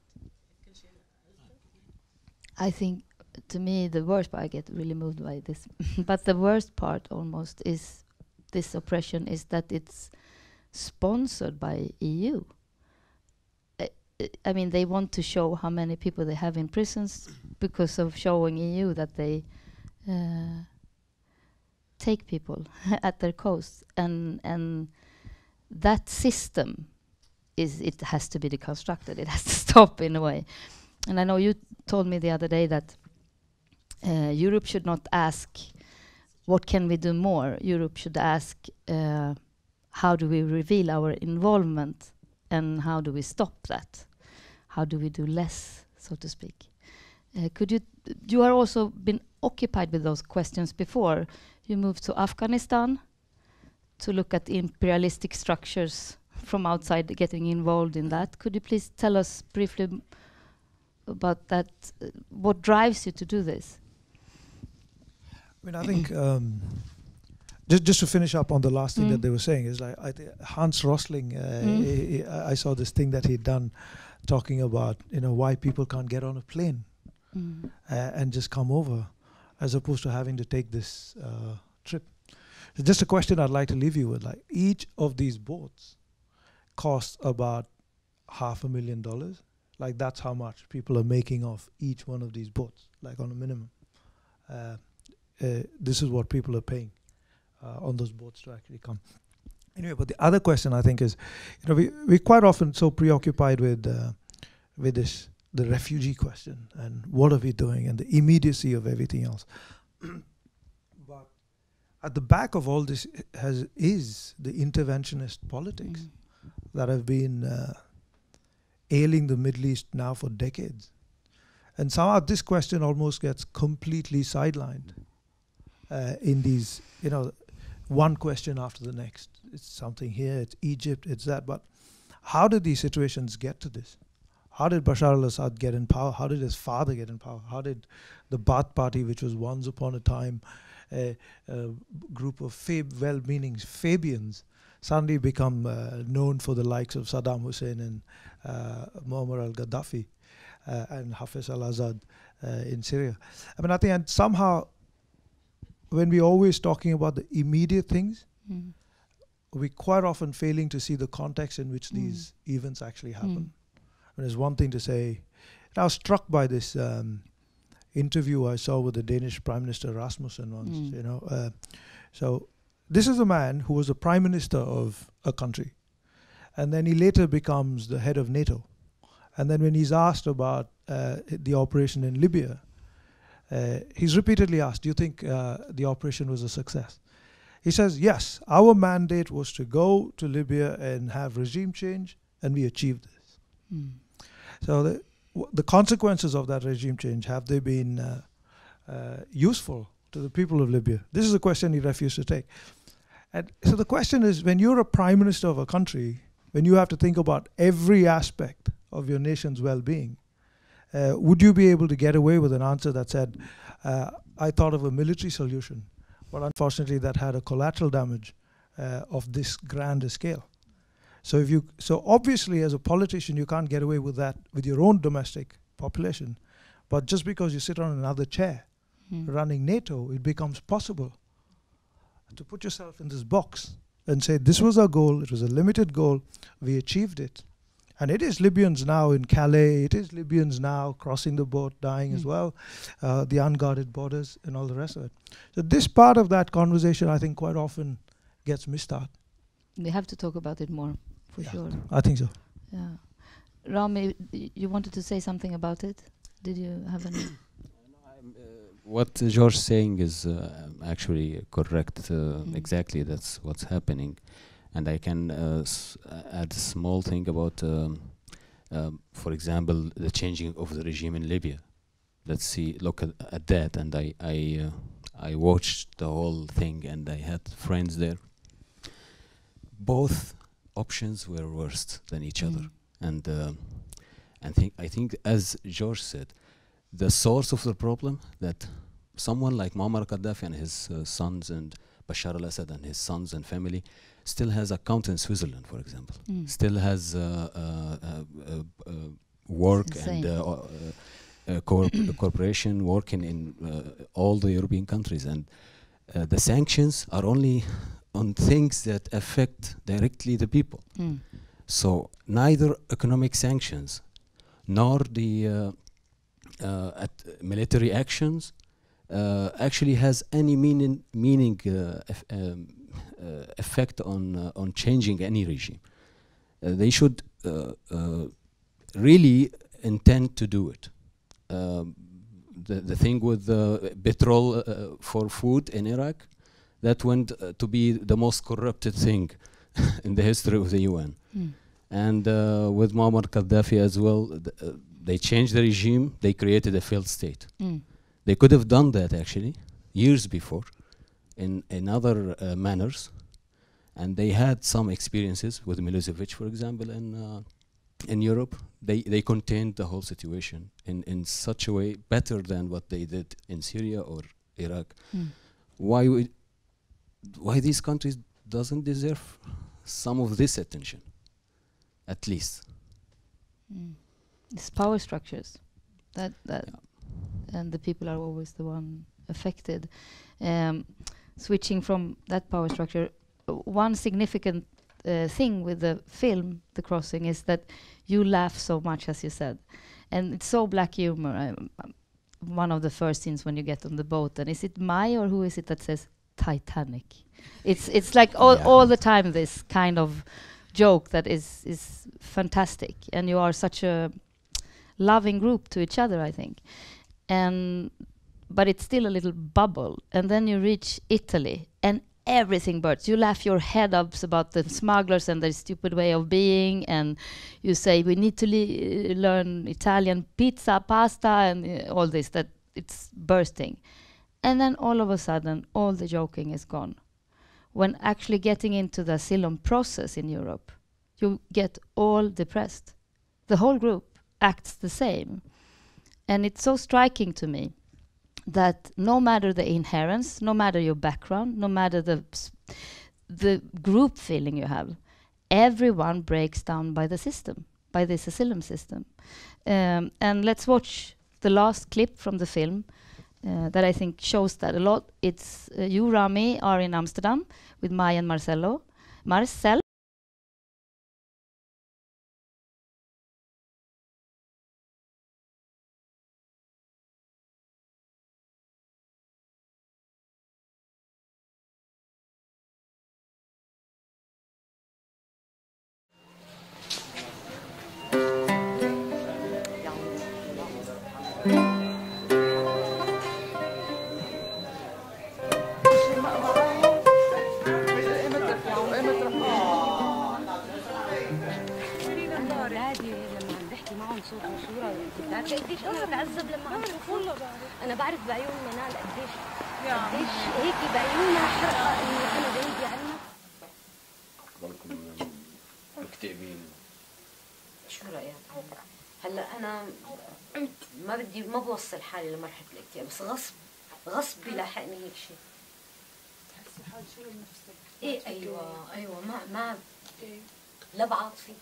I think to me, the worst part, I get really moved by this, but the worst part almost is this oppression is that it's sponsored by EU. I mean, they want to show how many people they have in prisons because of showing EU that they take people at their coast, and that system it has to be deconstructed. It has to stop in a way. And I know you told me the other day that Europe should not ask, what can we do more? Europe should ask, how do we reveal our involvement, and how do we stop that? How do we do less, so to speak? You are also been occupied with those questions before. You moved to Afghanistan to look at imperialistic structures from outside, getting involved in that. Could you please tell us briefly about that? What drives you to do this? I mean, I think just to finish up on the last thing that they were saying is like Hans Rosling. I saw this thing that he'd done, talking about why people can't get on a plane and just come over, as opposed to having to take this trip. So just a question I'd like to leave you with: like, each of these boats costs about $500,000. Like, that's how much people are making off each one of these boats, like on a minimum. This is what people are paying on those boats to actually come. Anyway, but the other question I think is, we quite often so preoccupied with this, the refugee question, and what are we doing, and the immediacy of everything else. But at the back of all this is the interventionist politics that have been ailing the Middle East now for decades. And somehow this question almost gets completely sidelined in these, one question after the next. It's something here, it's Egypt, it's that. But how did these situations get to this? How did Bashar al-Assad get in power? How did his father get in power? How did the Ba'ath Party, which was once upon a time a group of well-meaning Fabians, suddenly become known for the likes of Saddam Hussein and Muammar al-Gaddafi and Hafez al-Assad in Syria? I mean, I think, and somehow, when we're always talking about the immediate things, we quite often failing to see the context in which these events actually happen. And there's one thing to say, I was struck by this interview I saw with the Danish Prime Minister Rasmussen once. So this is a man who was the Prime Minister of a country, and then he later becomes the head of NATO. And then when he's asked about the operation in Libya, he's repeatedly asked, do you think the operation was a success? He says, yes, our mandate was to go to Libya and have regime change, and we achieved this. So the consequences of that regime change, have they been useful to the people of Libya? This is a question he refused to take. And so the question is, when you're a prime minister of a country, when you have to think about every aspect of your nation's well-being, would you be able to get away with an answer that said, I thought of a military solution, but unfortunately that had a collateral damage of this grand scale? So obviously as a politician you can't get away with that with your own domestic population, but just because you sit on another chair running NATO, it becomes possible to put yourself in this box and say, this was our goal, it was a limited goal, we achieved it. And it is Libyans now in Calais, it is Libyans now crossing the boat, dying as well, the unguarded borders and all the rest of it. So this part of that conversation, I think, quite often gets missed out. We have to talk about it more, for sure. I think so. Yeah. Rami, you wanted to say something about it? Did you have any? What George is saying is actually correct. Exactly, that's what's happening. And I can add a small thing about, for example, the changing of the regime in Libya. Look at that. And I watched the whole thing, and I had friends there. Both options were worse than each other. And I think, as George said, the source of the problem, that someone like Muammar Gaddafi and his sons, and Bashar al-Assad and his sons and family, still has account in Switzerland, for example, still has work, and corporation working in all the European countries, and the sanctions are only on things that affect directly the people. So neither economic sanctions nor the military actions actually has any effect on changing any regime. They should really intend to do it. The thing with petrol for food in Iraq, that went to be the most corrupted thing in the history of the UN. And with Muammar Gaddafi as well, they changed the regime, they created a failed state. They could have done that actually years before in other manners, and they had some experiences with Milosevic, for example, in Europe. They contained the whole situation in such a way better than what they did in Syria or Iraq. Why these countries doesn't deserve some of this attention, at least? It's power structures that and the people are always the one affected. Switching from that power structure, one significant thing with the film, The Crossing, is that you laugh so much, as you said, and it's so black humor. One of the first scenes when you get on the boat, and is it Mai or who is it that says Titanic? It's like all the time this kind of joke that is fantastic, and you are such a loving group to each other, I think. But it's still a little bubble, and then you reach Italy and everything bursts. You laugh your head up about the smugglers and their stupid way of being, and you say we need to learn Italian pizza, pasta, and all this, that it's bursting. And then all of a sudden all the joking is gone. When actually getting into the asylum process in Europe, you get all depressed. The whole group acts the same. And it's so striking to me that no matter the inherence, no matter your background, no matter the group feeling you have, everyone breaks down by the system, by this asylum system. And let's watch the last clip from the film that I think shows that a lot. It's you, Rami, are in Amsterdam with Mai and Marcel. انا بعرف بعيون منال قديش هيك بعيونها حرقه انه انا بعيدة عنها. ضلكم مكتئبين. شو رايك؟ هلا انا ما بوصل حالي لمرحله الاكتئاب، بس غصب بيلاحقني هيك شيء. بتحسي حالك شو بنفسك؟ ايه ايوه ما لا بعاطفي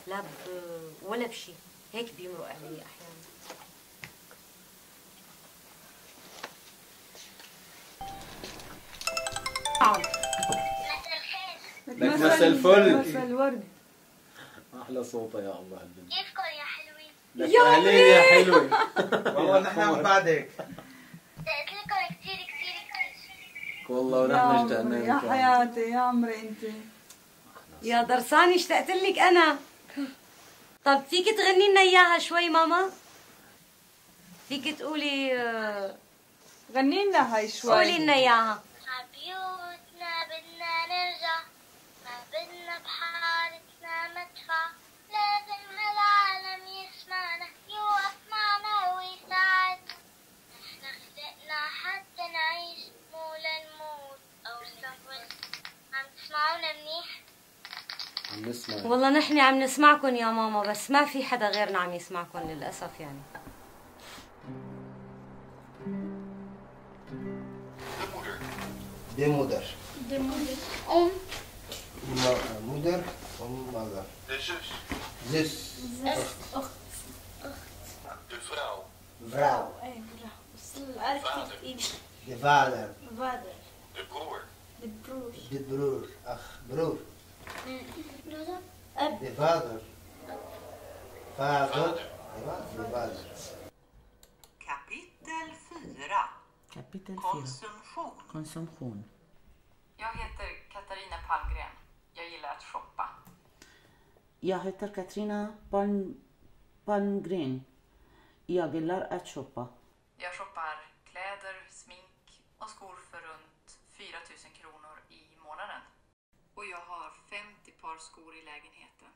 لا ولا بشيء، هيك بيمرق علي احيانا. لك مسا الفل. مسا الورد. احلى صوته يا الله البنت. كيفكم يا حلوين؟ لك اهلين يا حلوه. والله نحن من بعدك. اشتقت لكم كثير. والله ونحن اشتقنا لك يا حياتي يا عمري انت. يا درساني اشتقت لك انا. طب فيك تغني لنا اياها شوي ماما؟ فيك تقولي غني لنا هاي شوي. قولي لنا اياها. عبيوتنا بدنا نرجع، ما بدنا بحالتنا مدفع، لازم هالعالم يسمعنا، يوقف معنا ويساعدنا. نحن خلقنا حتى نعيش، مو لنموت أو نسافر. عم تسمعونا منيح؟ عم نسمع. والله نحن عم نسمعكم يا ماما، بس ما في حدا غيرنا عم يسمعكم للأسف يعني. De moeder. De moeder. Om. Moeder, mother. De zus. Zus. Ocht. De vrouw. Vrouw. De vader. De broer. De broer. Ach, broer. De vader. Vader. De vader. Kapitel 4. Konsumtion. Jag heter Katarina Palmgren. Jag gillar att shoppa. Jag heter Katarina Palmgren. Jag gillar att shoppa. Jag shoppar kläder, smink och skor för runt 4 000 kronor i månaden. Och jag har 50 par skor i lägenheten.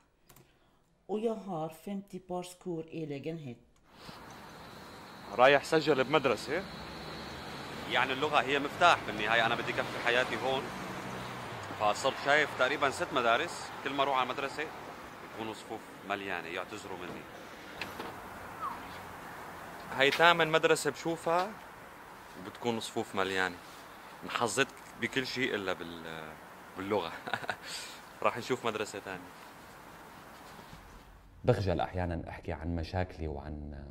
Och jag har 50 par skor i lägenheten. رايح سجل بمدرسة، يعني اللغة هي مفتاح بالنهاية. أنا بدي أكفي حياتي هون، فصرت شايف تقريبا 6 مدارس. كل ما أروح على المدرسة بيكونوا صفوف مليانة، يعتذروا مني. هي 8 مدرسة بشوفها وبتكون صفوف مليانة. انحظت بكل شيء إلا باللغة. راح نشوف مدرسة ثانية. بخجل أحيانا أحكي عن مشاكلي وعن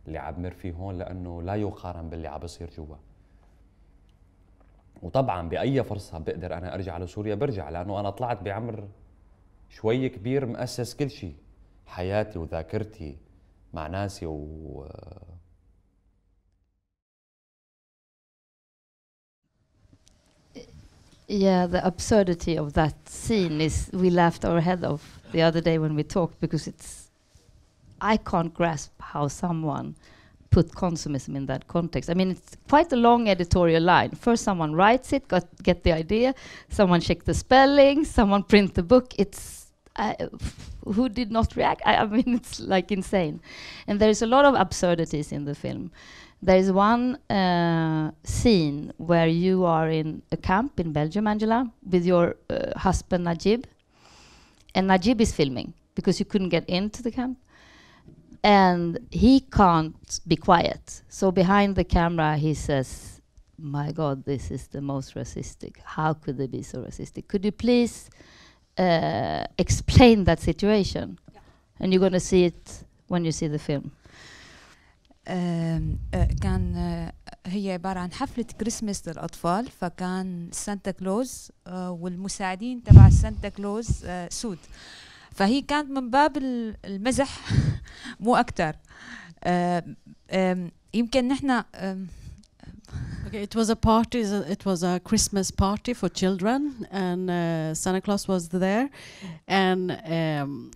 اللي عبمر فيه هون، لأنه لا يقارن باللي عم بصير جوا. وطبعا بأي فرصة بقدر أنا أرجع لسوريا برجع، لأنه أنا طلعت بعمر شوي كبير مؤسس كل شيء، حياتي وذاكرتي مع ناسي Yeah, the absurdity of that scene is, we laughed our head off the other day when we talked, because I can't grasp how someone put consumism in that context. I mean, it's quite a long editorial line. First someone writes it, get the idea, someone check the spelling, someone print the book. Who did not react? I mean, it's like insane. And there's a lot of absurdities in the film. There is one scene where you are in a camp in Belgium, Angela, with your husband Najib. And Najib is filming because you couldn't get into the camp. And he can't be quiet. So behind the camera he says, "My God, this is the most racistic. How could they be so racistic? Could you please explain that situation?" Yeah. And you're going to see it when you see the film. كان هي عبارة عن حفلة كريسماس للأطفال، فكان سانتا كلوز والمساعدين تبع سانتا كلوز سود، فهي كانت من باب المزح مو أكتر. يمكن نحن Okay, it was a party. It was a Christmas party for children, and Santa Claus was there, and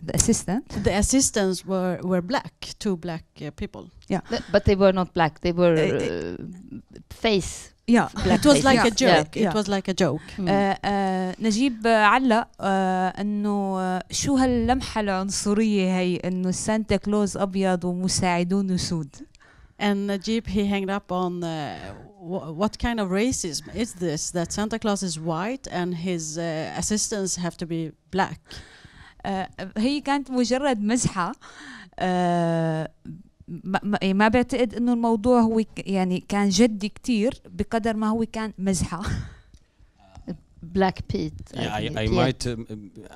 the assistants were black, 2 black people. Yeah, but they were not black. They were face. Yeah, it was like a joke. It was like a joke. نجيب علق انه شو هاللمحة العنصرية هي، انه سانتا كلوز ابيض ومساعدونه سود. And Najib, he hanged up on what kind of racism is this, that Santa Claus is white and his assistants have to be black. هي كانت مجرد مزحة. ما بعتقد انه الموضوع هو يعني كان جدي كتير بقدر ما هو كان مزحة. Black Pete.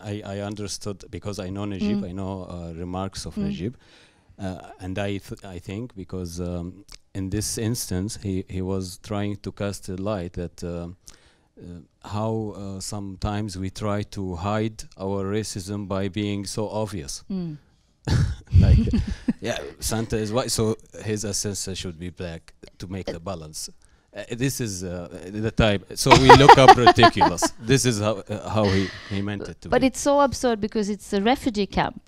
I understood because I know Najib. I know remarks of Najib. And I think because in this instance he was trying to cast a light that how sometimes we try to hide our racism by being so obvious. Like yeah, Santa is white, so his assessor should be black to make the balance. This is the type, so we look up ridiculous. This is how he meant it to But be. it's so absurd because it's a refugee camp.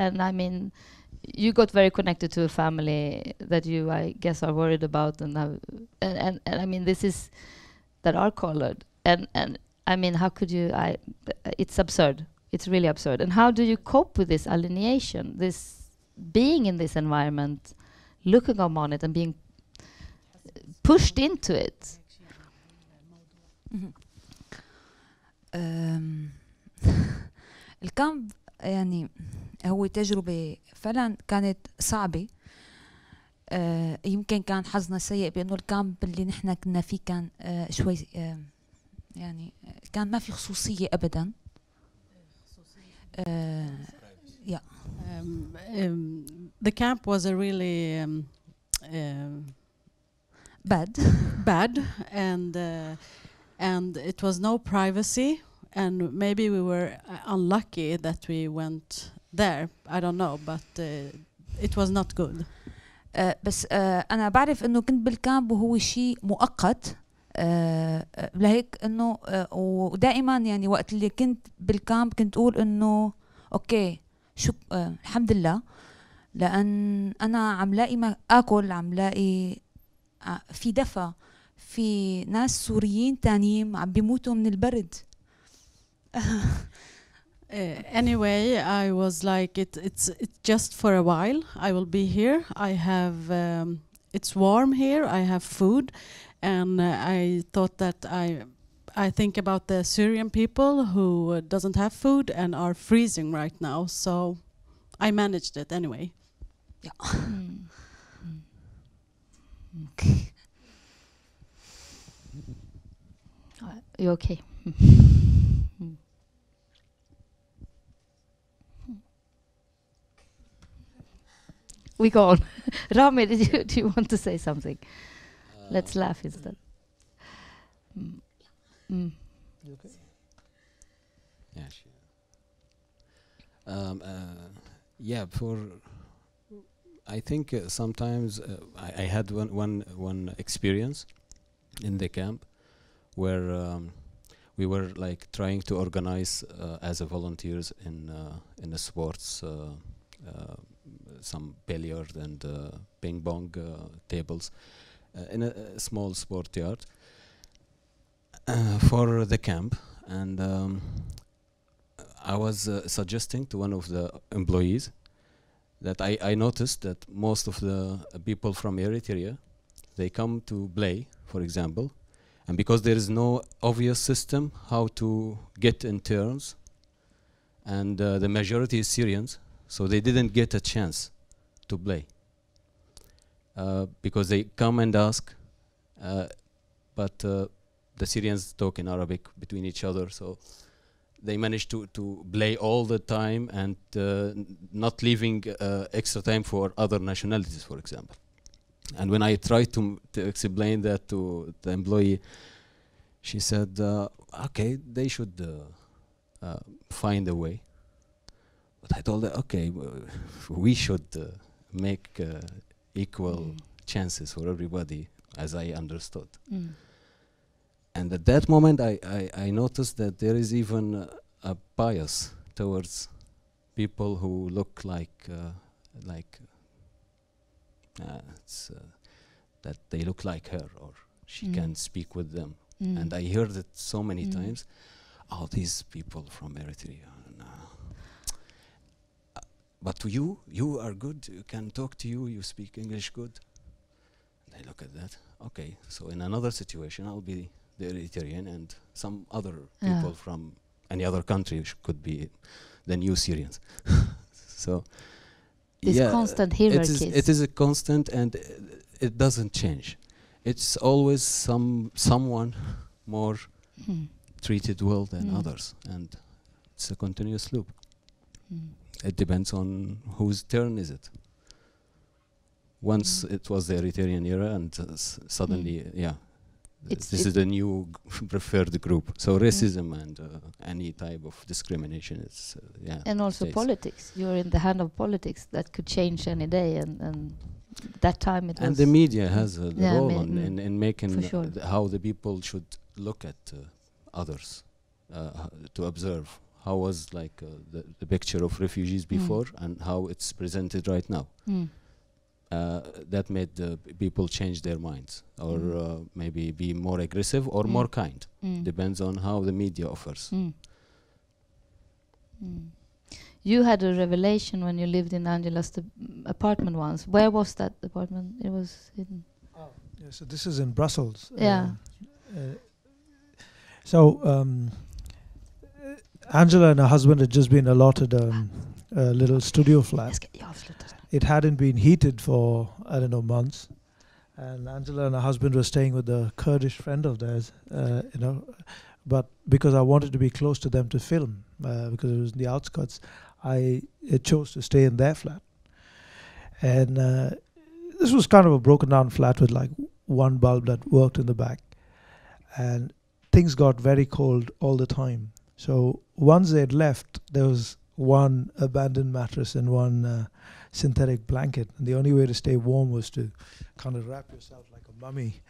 And I mean, you got very connected to a family that you, I guess, are worried about, and I mean, this is that are colored, and I mean, how could you? It's absurd. It's really absurd. And how do you cope with this alienation, this being in this environment, looking upon it and being pushed into it? الكامب يعني هو تجربة فعلا كانت صعبة. يمكن كان حظنا سيء بأنه الكامب اللي نحن كنا فيه كان شوي يعني كان ما في خصوصية أبدا. The camp was a really bad, and it was no privacy, and maybe we were unlucky that we went there. I don't know, but it was not good. بس أنا بعرف إنه كنت بالكامب وهو شيء مؤقت. لهيك إنه ودائما يعني وقت اللي كنت بالكامب كنت أقول إنه أوكي الحمد لله، لأن أنا عم لاقي ما آكل، عم لاقي في دفى، في ناس سوريين تانيين عم بيموتوا من البرد. Anyway, I was like, it's just for a while. I will be here. I have it's warm here. I have food, and I thought that I think about the Syrian people who doesn't have food and are freezing right now. So I managed it anyway. Yeah. You okay? We go on. Rami, do you want to say something? Let's laugh instead. You okay? Yeah, sure. Yeah, I think sometimes I had one experience in the camp where we were like trying to organize as a volunteers in a sports. Some billiard and ping pong tables in a small sport yard for the camp, and I was suggesting to one of the employees that I noticed that most of the people from Eritrea, they come to play, for example, and because there is no obvious system how to get in turns, and the majority is Syrians, so they didn't get a chance to play because they come and ask, but the Syrians talk in Arabic between each other, so they managed to play all the time and not leaving extra time for other nationalities, for example. And when I tried to explain that to the employee, she said, okay, they should find a way. But I told her, okay, we should make equal chances for everybody, as I understood. And at that moment, I noticed that there is even a bias towards people who look like that they look like her, or she can speak with them. And I heard it so many times. Oh, these people from Eritrea. But you are good. You can talk to you. You speak English good. And I look at that. Okay, so in another situation, I'll be the Eritrean, and some other people from any other country could be the new Syrians. So this constant hierarchies. It is a constant, and it doesn't change. It's always someone more treated well than others, and it's a continuous loop. It depends on whose turn is it. Once it was the Eritrean era, and suddenly, this is the new preferred group. So racism and any type of discrimination, it's and also politics. You're in the hand of politics that could change any day, and that time it was. And the media has a role in making how the people should look at others, to observe how was like the picture of refugees before and how it's presented right now. That made the people change their minds, or maybe be more aggressive or more kind. Depends on how the media offers. You had a revelation when you lived in Angela's apartment once. Where was that apartment? It was in... So this is in Brussels. Yeah. Angela and her husband had just been allotted a little studio flat. It hadn't been heated for, I don't know, months. And Angela and her husband were staying with a Kurdish friend of theirs, but because I wanted to be close to them to film, because it was in the outskirts, I chose to stay in their flat. And this was kind of a broken down flat with like one bulb that worked in the back, and things got very cold all the time. So once they'd left, there was one abandoned mattress and one synthetic blanket, and the only way to stay warm was to kind of wrap yourself like a mummy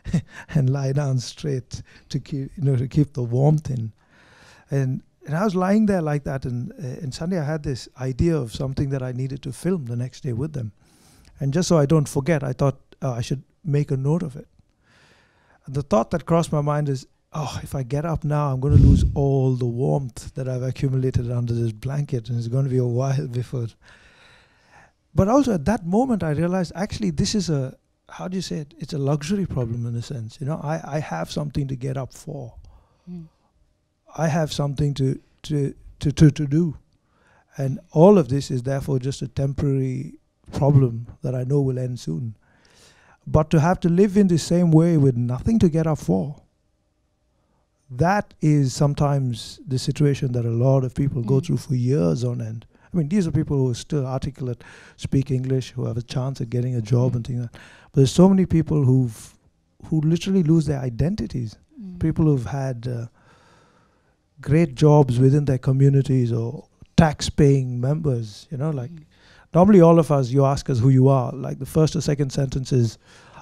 and lie down straight to keep the warmth in. And I was lying there like that, and suddenly I had this idea of something that I needed to film the next day with them. And just so I don't forget, I thought I should make a note of it. And the thought that crossed my mind is, if I get up now, I'm going to lose all the warmth that I've accumulated under this blanket, and it's going to be a while before. But also at that moment, I realized actually this is how do you say it? It's a luxury problem in a sense. I have something to get up for. I have something to do. And all of this is therefore just a temporary problem that I know will end soon. But to have to live in the same way with nothing to get up for, that is sometimes the situation that a lot of people go through for years on end. I mean, these are people who are still articulate, speak English, who have a chance at getting a job and things like that. But there's so many people who literally lose their identities. People who've had great jobs within their communities or tax-paying members, like normally all of us, you ask us who you are, like the first or second sentence is,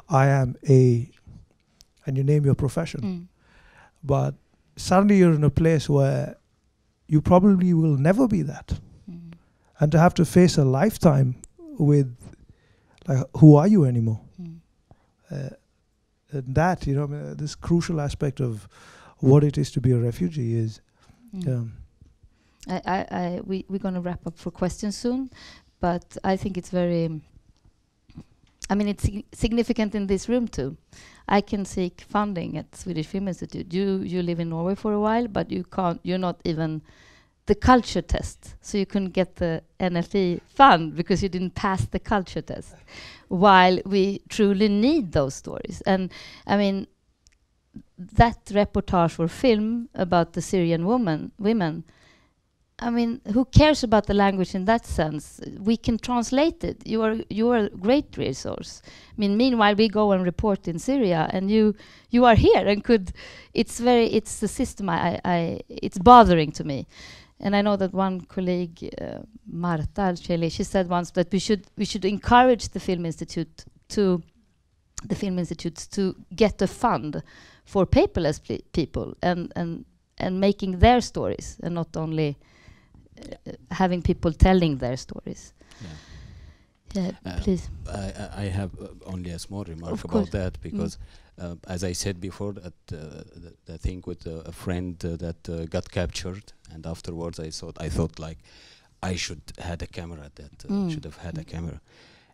I am a, and you name your profession. But suddenly you're in a place where you probably will never be that. And to have to face a lifetime with, like, who are you anymore? And that, this crucial aspect of what it is to be a refugee is. We're going to wrap up for questions soon, but I think it's very, it's significant in this room too. I can seek funding at Swedish Film Institute. You live in Norway for a while, but you're not even the culture test. So you couldn't get the NFE fund because you didn't pass the culture test. While we truly need those stories. And that reportage or film about the Syrian women, who cares about the language in that sense? We can translate it. You are a great resource. Meanwhile we go and report in Syria, and you are here and could. It's the system. It's bothering to me, and I know that one colleague, Marta Alsouliman, she said once that we should encourage the Film Institutes to get a fund for paperless people and making their stories, and not only having people telling their stories. Please. I have only a small remark about that, because as I said before, that the thing with a friend that got captured, and afterwards I thought like I should had a camera, should have had a camera.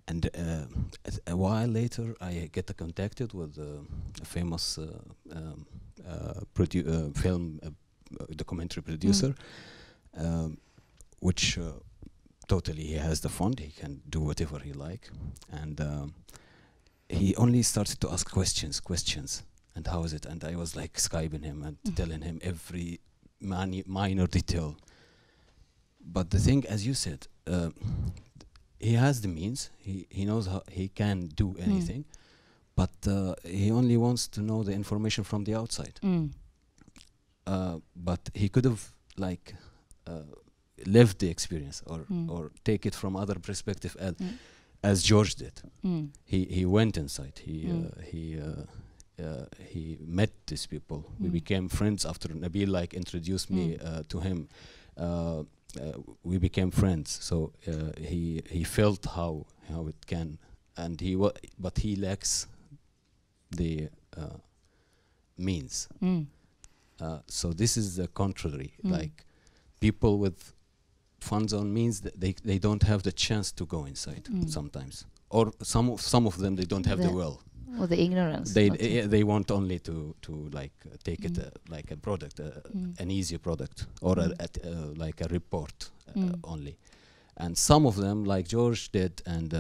And a while later, I get contacted with a famous film documentary producer, which totally he has the fund, he can do whatever he like, and he only started to ask questions, and how is it? And I was like Skyping him and telling him every minor detail. But the thing, as you said, he has the means, he knows how he can do anything, but he only wants to know the information from the outside. But he could have like lived the experience, or take it from other perspective, as George did. He went inside. He met these people. We became friends after Nabil like introduced me to him. We became friends. So he felt how it can, and but he lacks the means. So this is the contrary. Like people with funds on means that they don't have the chance to go inside sometimes, or some of them they don't have the will, or the ignorance. They want only to like take it like a product, an easy product, or like a report only. And some of them, like George did, and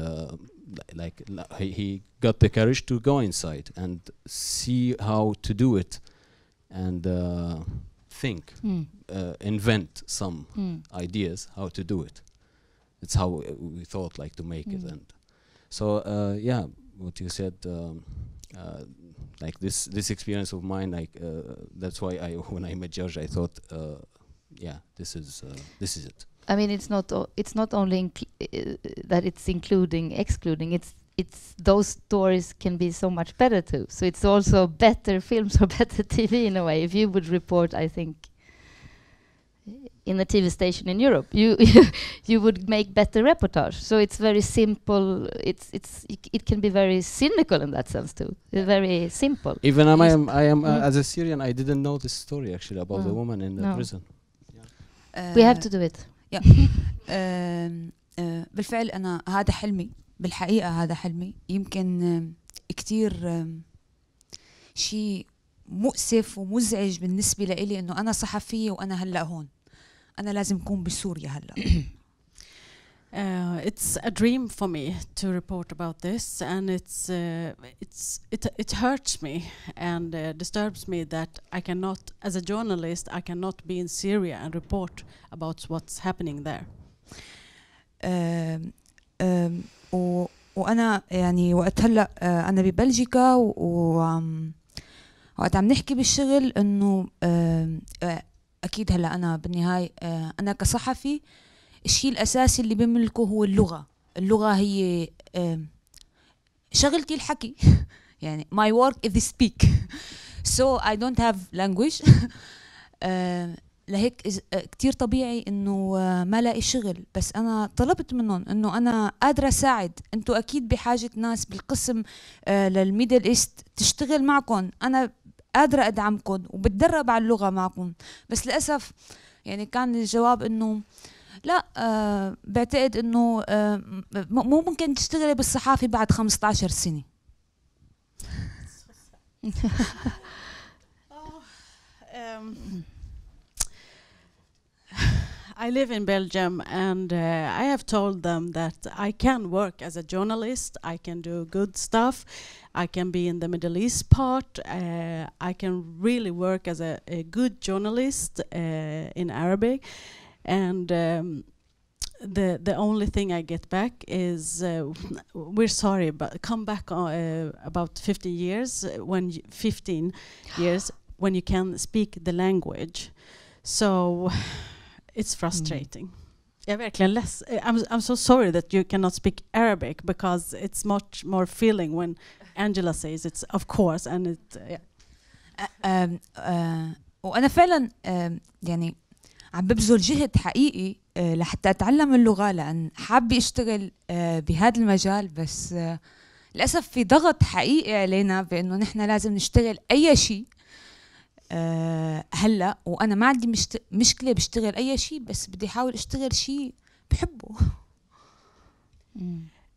he got the courage to go inside and see how to do it, and think, invent some ideas how to do it. It's how we thought like to make it. And so yeah, what you said, like this experience of mine, like that's why when I met George, I thought, yeah, this is it. I mean, it's not only that it's including, excluding. It's those stories can be so much better too. So it's also better films or better TV in a way. If you would report, I think, in a TV station in Europe, you would make better reportage. So it's very simple. It can be very cynical in that sense too. It's very simple. Even I am as a Syrian, I didn't know this story actually about the woman in the prison. We have to do it. بالفعل أنا هذا حلمي، بالحقيقة هذا حلمي. يمكن كتير شيء مؤسف ومزعج بالنسبة لإلي إنه أنا صحفية وأنا هلأ هون. أنا لازم أكون بسوريا هلأ. It's a dream for me to report about this, and it hurts me and disturbs me that I cannot, as a journalist, I cannot be in Syria and report about what's happening there. وأنا يعني وقت هلأ أنا ببلجيكا وقت عم نحكي بالشغل إنه أكيد هلأ أنا بالنهاية أنا كصحفي الشيء الأساسي اللي بملكه هو اللغة. اللغة هي شغلتي الحكي. يعني my work is to speak. So I don't have language. لهيك كتير طبيعي إنه ما لاقي شغل. بس أنا طلبت منهم إنه أنا قادرة أساعد. أنتوا أكيد بحاجة ناس بالقسم للميدل إيست تشتغل معكم. أنا قادرة أدعمكم وبتدرب على اللغة معكم. بس للأسف يعني كان الجواب إنه لا، بعتقد إنه مو ممكن تشتغلي بالصحافة بعد 15 سنة. I live in Belgium, and I have told them that I can work as a journalist. I can do good stuff. I can be in the Middle East part. I can really work as a good journalist in Arabic. And the only thing I get back is we're sorry, but come back about 15 years when you can speak the language. So it's frustrating. I'm so sorry that you cannot speak Arabic, because it's much more feeling when Angela says it's of course, and it وأنا فعلا يعني عم ببذل جهد حقيقي لحتى أتعلم اللغة، لأن حابة أشتغل بهذا المجال. بس للأسف في ضغط حقيقي علينا بأنه نحن لازم نشتغل أي شيء هلا. وأنا ما عندي مشكلة بشتغل أي شيء، بس بدي أحاول أشتغل شيء بحبه.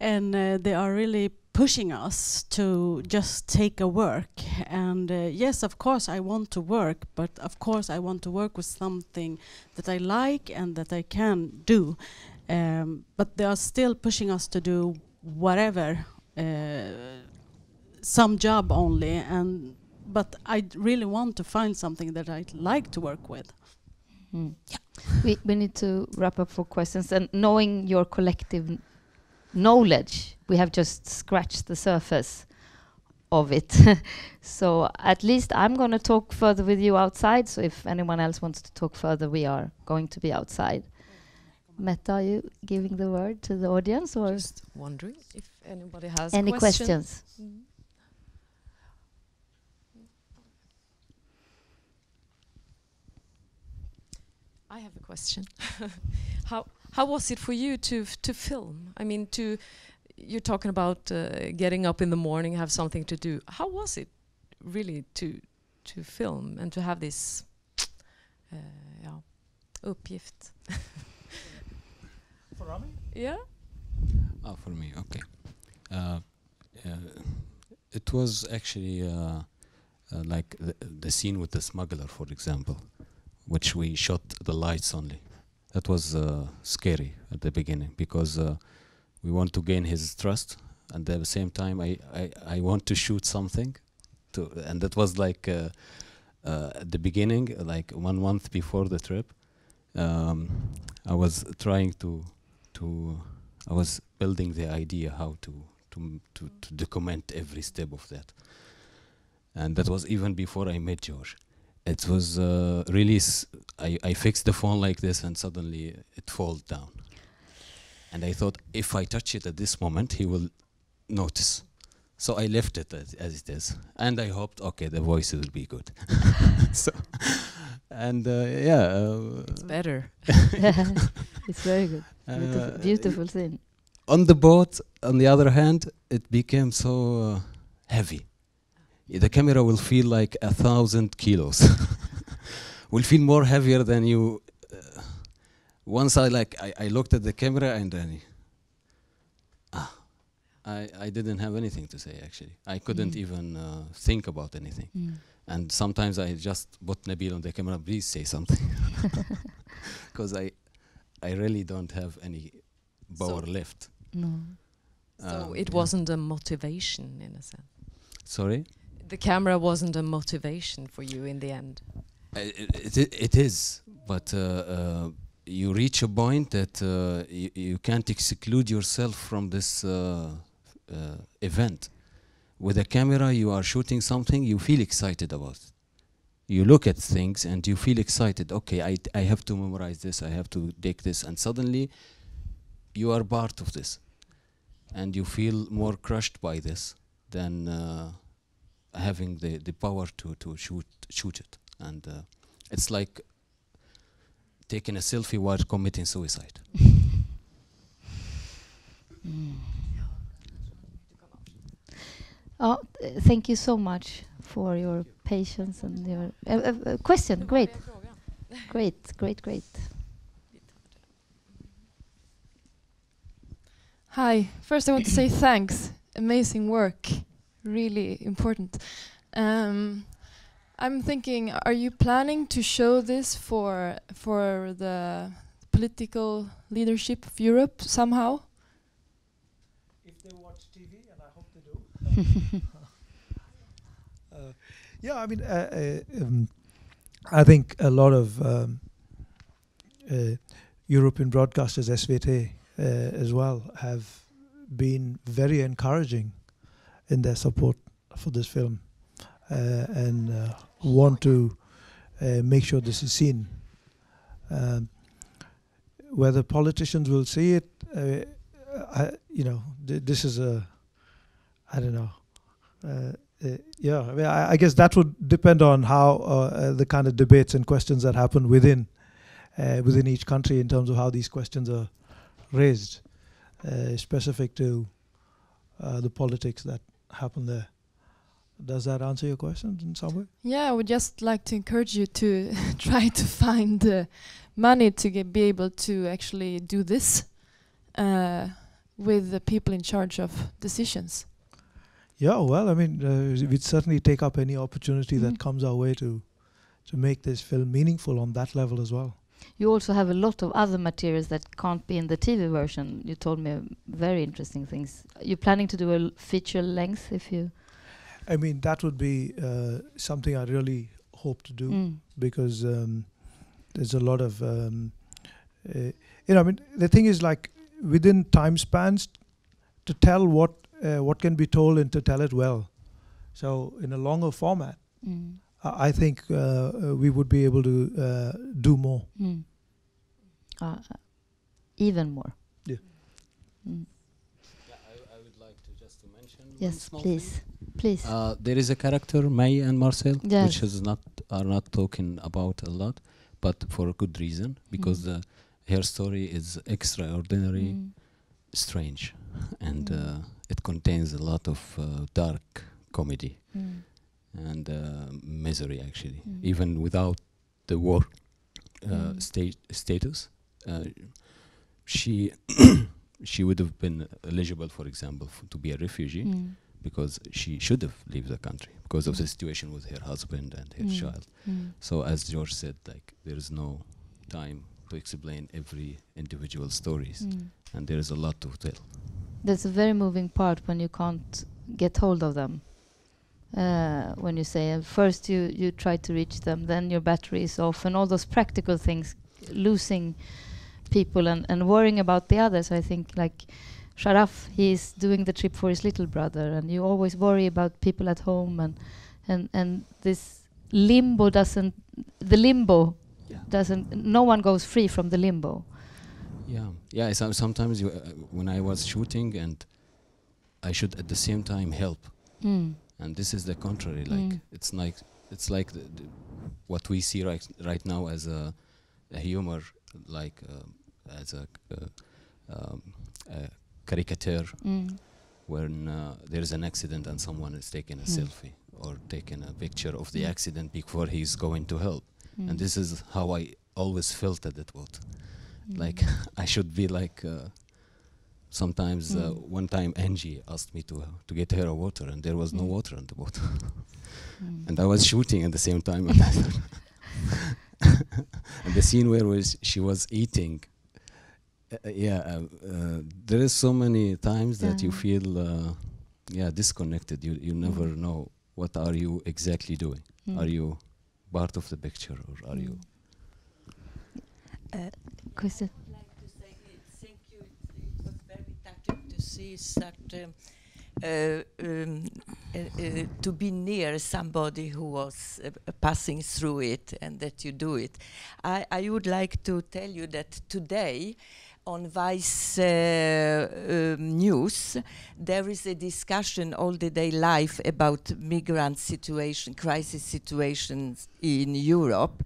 And they are really pushing us to just take a work. And yes, of course I want to work, but of course I want to work with something that I like and that I can do. But they are still pushing us to do whatever, some job only. But I really want to find something that I'd like to work with. Yeah. We need to wrap up for questions. And knowing your collective knowledge, we have just scratched the surface of it. So at least I'm going to talk further with you outside. So if anyone else wants to talk further, we are going to be outside. Mette, are you giving the word to the audience, or just wondering if anybody has any questions? I have a question. How was it for you to film? I mean, you're talking about getting up in the morning, have something to do. How was it really to film and to have this uppgift? For Rami? Yeah. Oh, for me, okay. It was actually like the scene with the smuggler, for example, which we shot the lights only. That was scary at the beginning, because we want to gain his trust, and at the same time I want to shoot something, and that was like at the beginning, like 1 month before the trip. I was trying I was building the idea how to document every step of that. And that was even before I met George. It was really, I fixed the phone like this and suddenly it falls down. And I thought if I touch it at this moment, he will notice. So I left it as it is. And I hoped, okay, the voice will be good. So, and it's better. It's very good. Beautiful scene. On the boat, on the other hand, it became so heavy. The camera will feel like 1,000 kilos. Will feel more heavier than you. Once I looked at the camera and then I didn't have anything to say actually. I couldn't even think about anything. And sometimes I just put Nabil on the camera, please say something. Because I really don't have any power left. No. So it wasn't a motivation in a sense. Sorry? The camera wasn't a motivation for you in the end. It is, but you reach a point that you can't exclude yourself from this event. With a camera, you are shooting something you feel excited about. You look at things and you feel excited. Okay, I have to memorize this, I have to take this, and suddenly you are part of this. And you feel more crushed by this than having the power to shoot it. And it's like taking a selfie while committing suicide. Oh, thank you so much for your patience and your question. Great. Great. Hi. First, I want to say thanks. Amazing work. Really important. I'm thinking, are you planning to show this for the political leadership of Europe somehow? If they watch TV, and I hope they do. Yeah, I mean, I think a lot of European broadcasters, SVT as well, have been very encouraging in their support for this film and want to make sure this is seen. Whether politicians will see it, this is I don't know. I guess that would depend on how the kind of debates and questions that happen within each country in terms of how these questions are raised, specific to the politics that happen there. Does that answer your question in some way? Yeah, I would just like to encourage you to try to find money to be able to actually do this with the people in charge of decisions. Yeah, well, I mean, we'd certainly take up any opportunity that comes our way to make this film meaningful on that level as well. You also have a lot of other materials that can't be in the TV version. You told me very interesting things. You're planning to do a feature length if you... I mean, that would be something I really hope to do because there's a lot of... I mean, the thing is like within time spans to tell what can be told and to tell it well. So in a longer format, I think we would be able to do more. Even more. Yeah. I would like to just to mention. Yes, please. Please. There is a character, May and Marcel, yes. which are not talking about a lot, but for a good reason, because her story is extraordinary, strange, and it contains a lot of dark comedy and misery, actually. Even without the war status, she would have been eligible, for example, to be a refugee, because she should have left the country because of the situation with her husband and her child. So as George said, like there is no time to explain every individual stories, and there is a lot to tell. That's a very moving part when you can't get hold of them. When you say first you try to reach them, then your battery is off, and all those practical things, losing people and worrying about the others. I think like Sharaf, he's doing the trip for his little brother, and you always worry about people at home, and this limbo doesn't. The limbo doesn't. No one goes free from the limbo. Yeah. Sometimes when I was shooting, and I should at the same time help, and this is the contrary. Like it's like what we see right now as a humor, like as a caricature, when there is an accident and someone is taking a selfie or taking a picture of the accident before he's going to help. And this is how I always felt at that boat. Like I should be like, sometimes one time Angie asked me to get her a water, and there was no water on the boat. And I was shooting at the same time. And the scene where she was eating, there is so many times that you feel disconnected. You never know what are you exactly doing. Are you part of the picture, or are you? Question. I'd like to say thank you. It was very touching to see such to be near somebody who was passing through it, and that you do it. I would like to tell you that today on Vice News there is a discussion all the day live about migrant situation, crisis situations in Europe.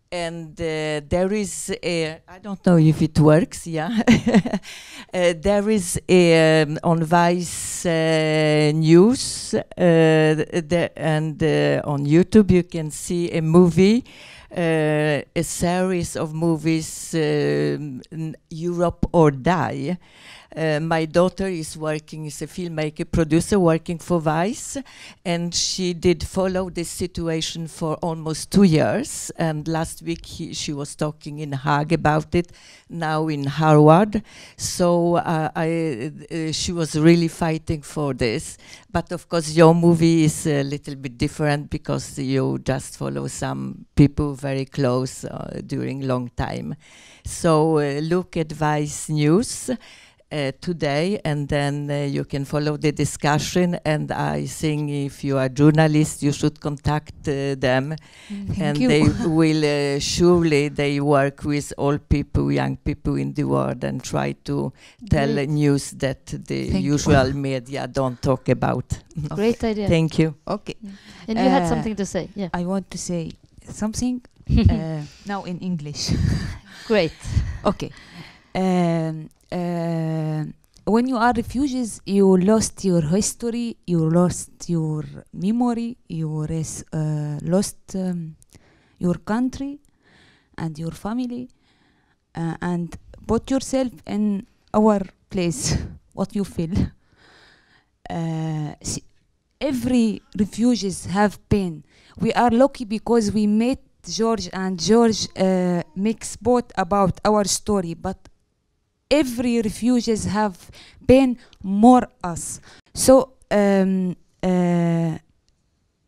And there is a, I don't know if it works, there is a, on Vice News and on YouTube you can see a movie, a series of movies, Europe or Die. My daughter is working, is a filmmaker, producer, working for Vice, and she did follow this situation for almost 2 years. And last week she was talking in Hague about it, now in Harvard. So she was really fighting for this. But of course your movie is a little bit different because you just follow some people very close during long time. So look at Vice News today, and then you can follow the discussion. And I think if you are journalists, you should contact them, and they will surely they work with all people, young people in the world, and try to tell news that the usual media don't talk about. Great idea. Thank you. Okay. And you had something to say. Yeah. I want to say something now in English. Great. Okay. When you are refugees, you lost your history, you lost your memory, you lost your country and your family, and put yourself in our place, what you feel. Every refugees have pain. We are lucky because we met George, and George makes both about our story, but every refugees have pain more us. So and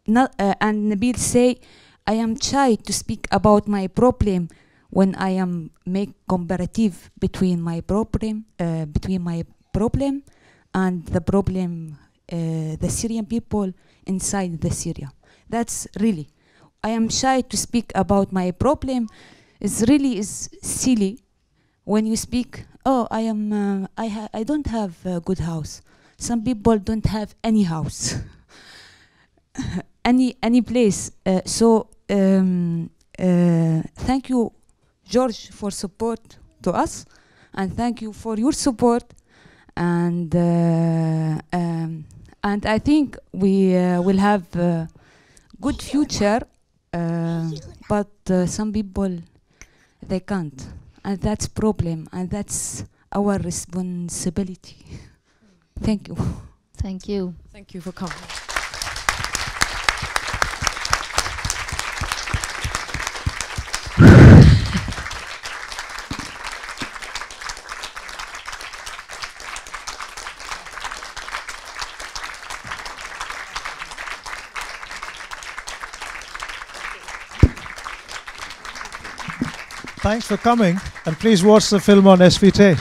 Nabil say, I am shy to speak about my problem when I am make comparative between my problem and the problem the Syrian people inside the Syria. That's really, I am shy to speak about my problem. It's really is silly when you speak. Oh, I don't have a good house. Some people don't have any house, any place. So thank you, George, for support to us, and thank you for your support. And I think we will have a good future, but some people they can't. And that's problem, and that's our responsibility. Thank you. Thank you. Thank you for coming. Thanks for coming, and please watch the film on SVT.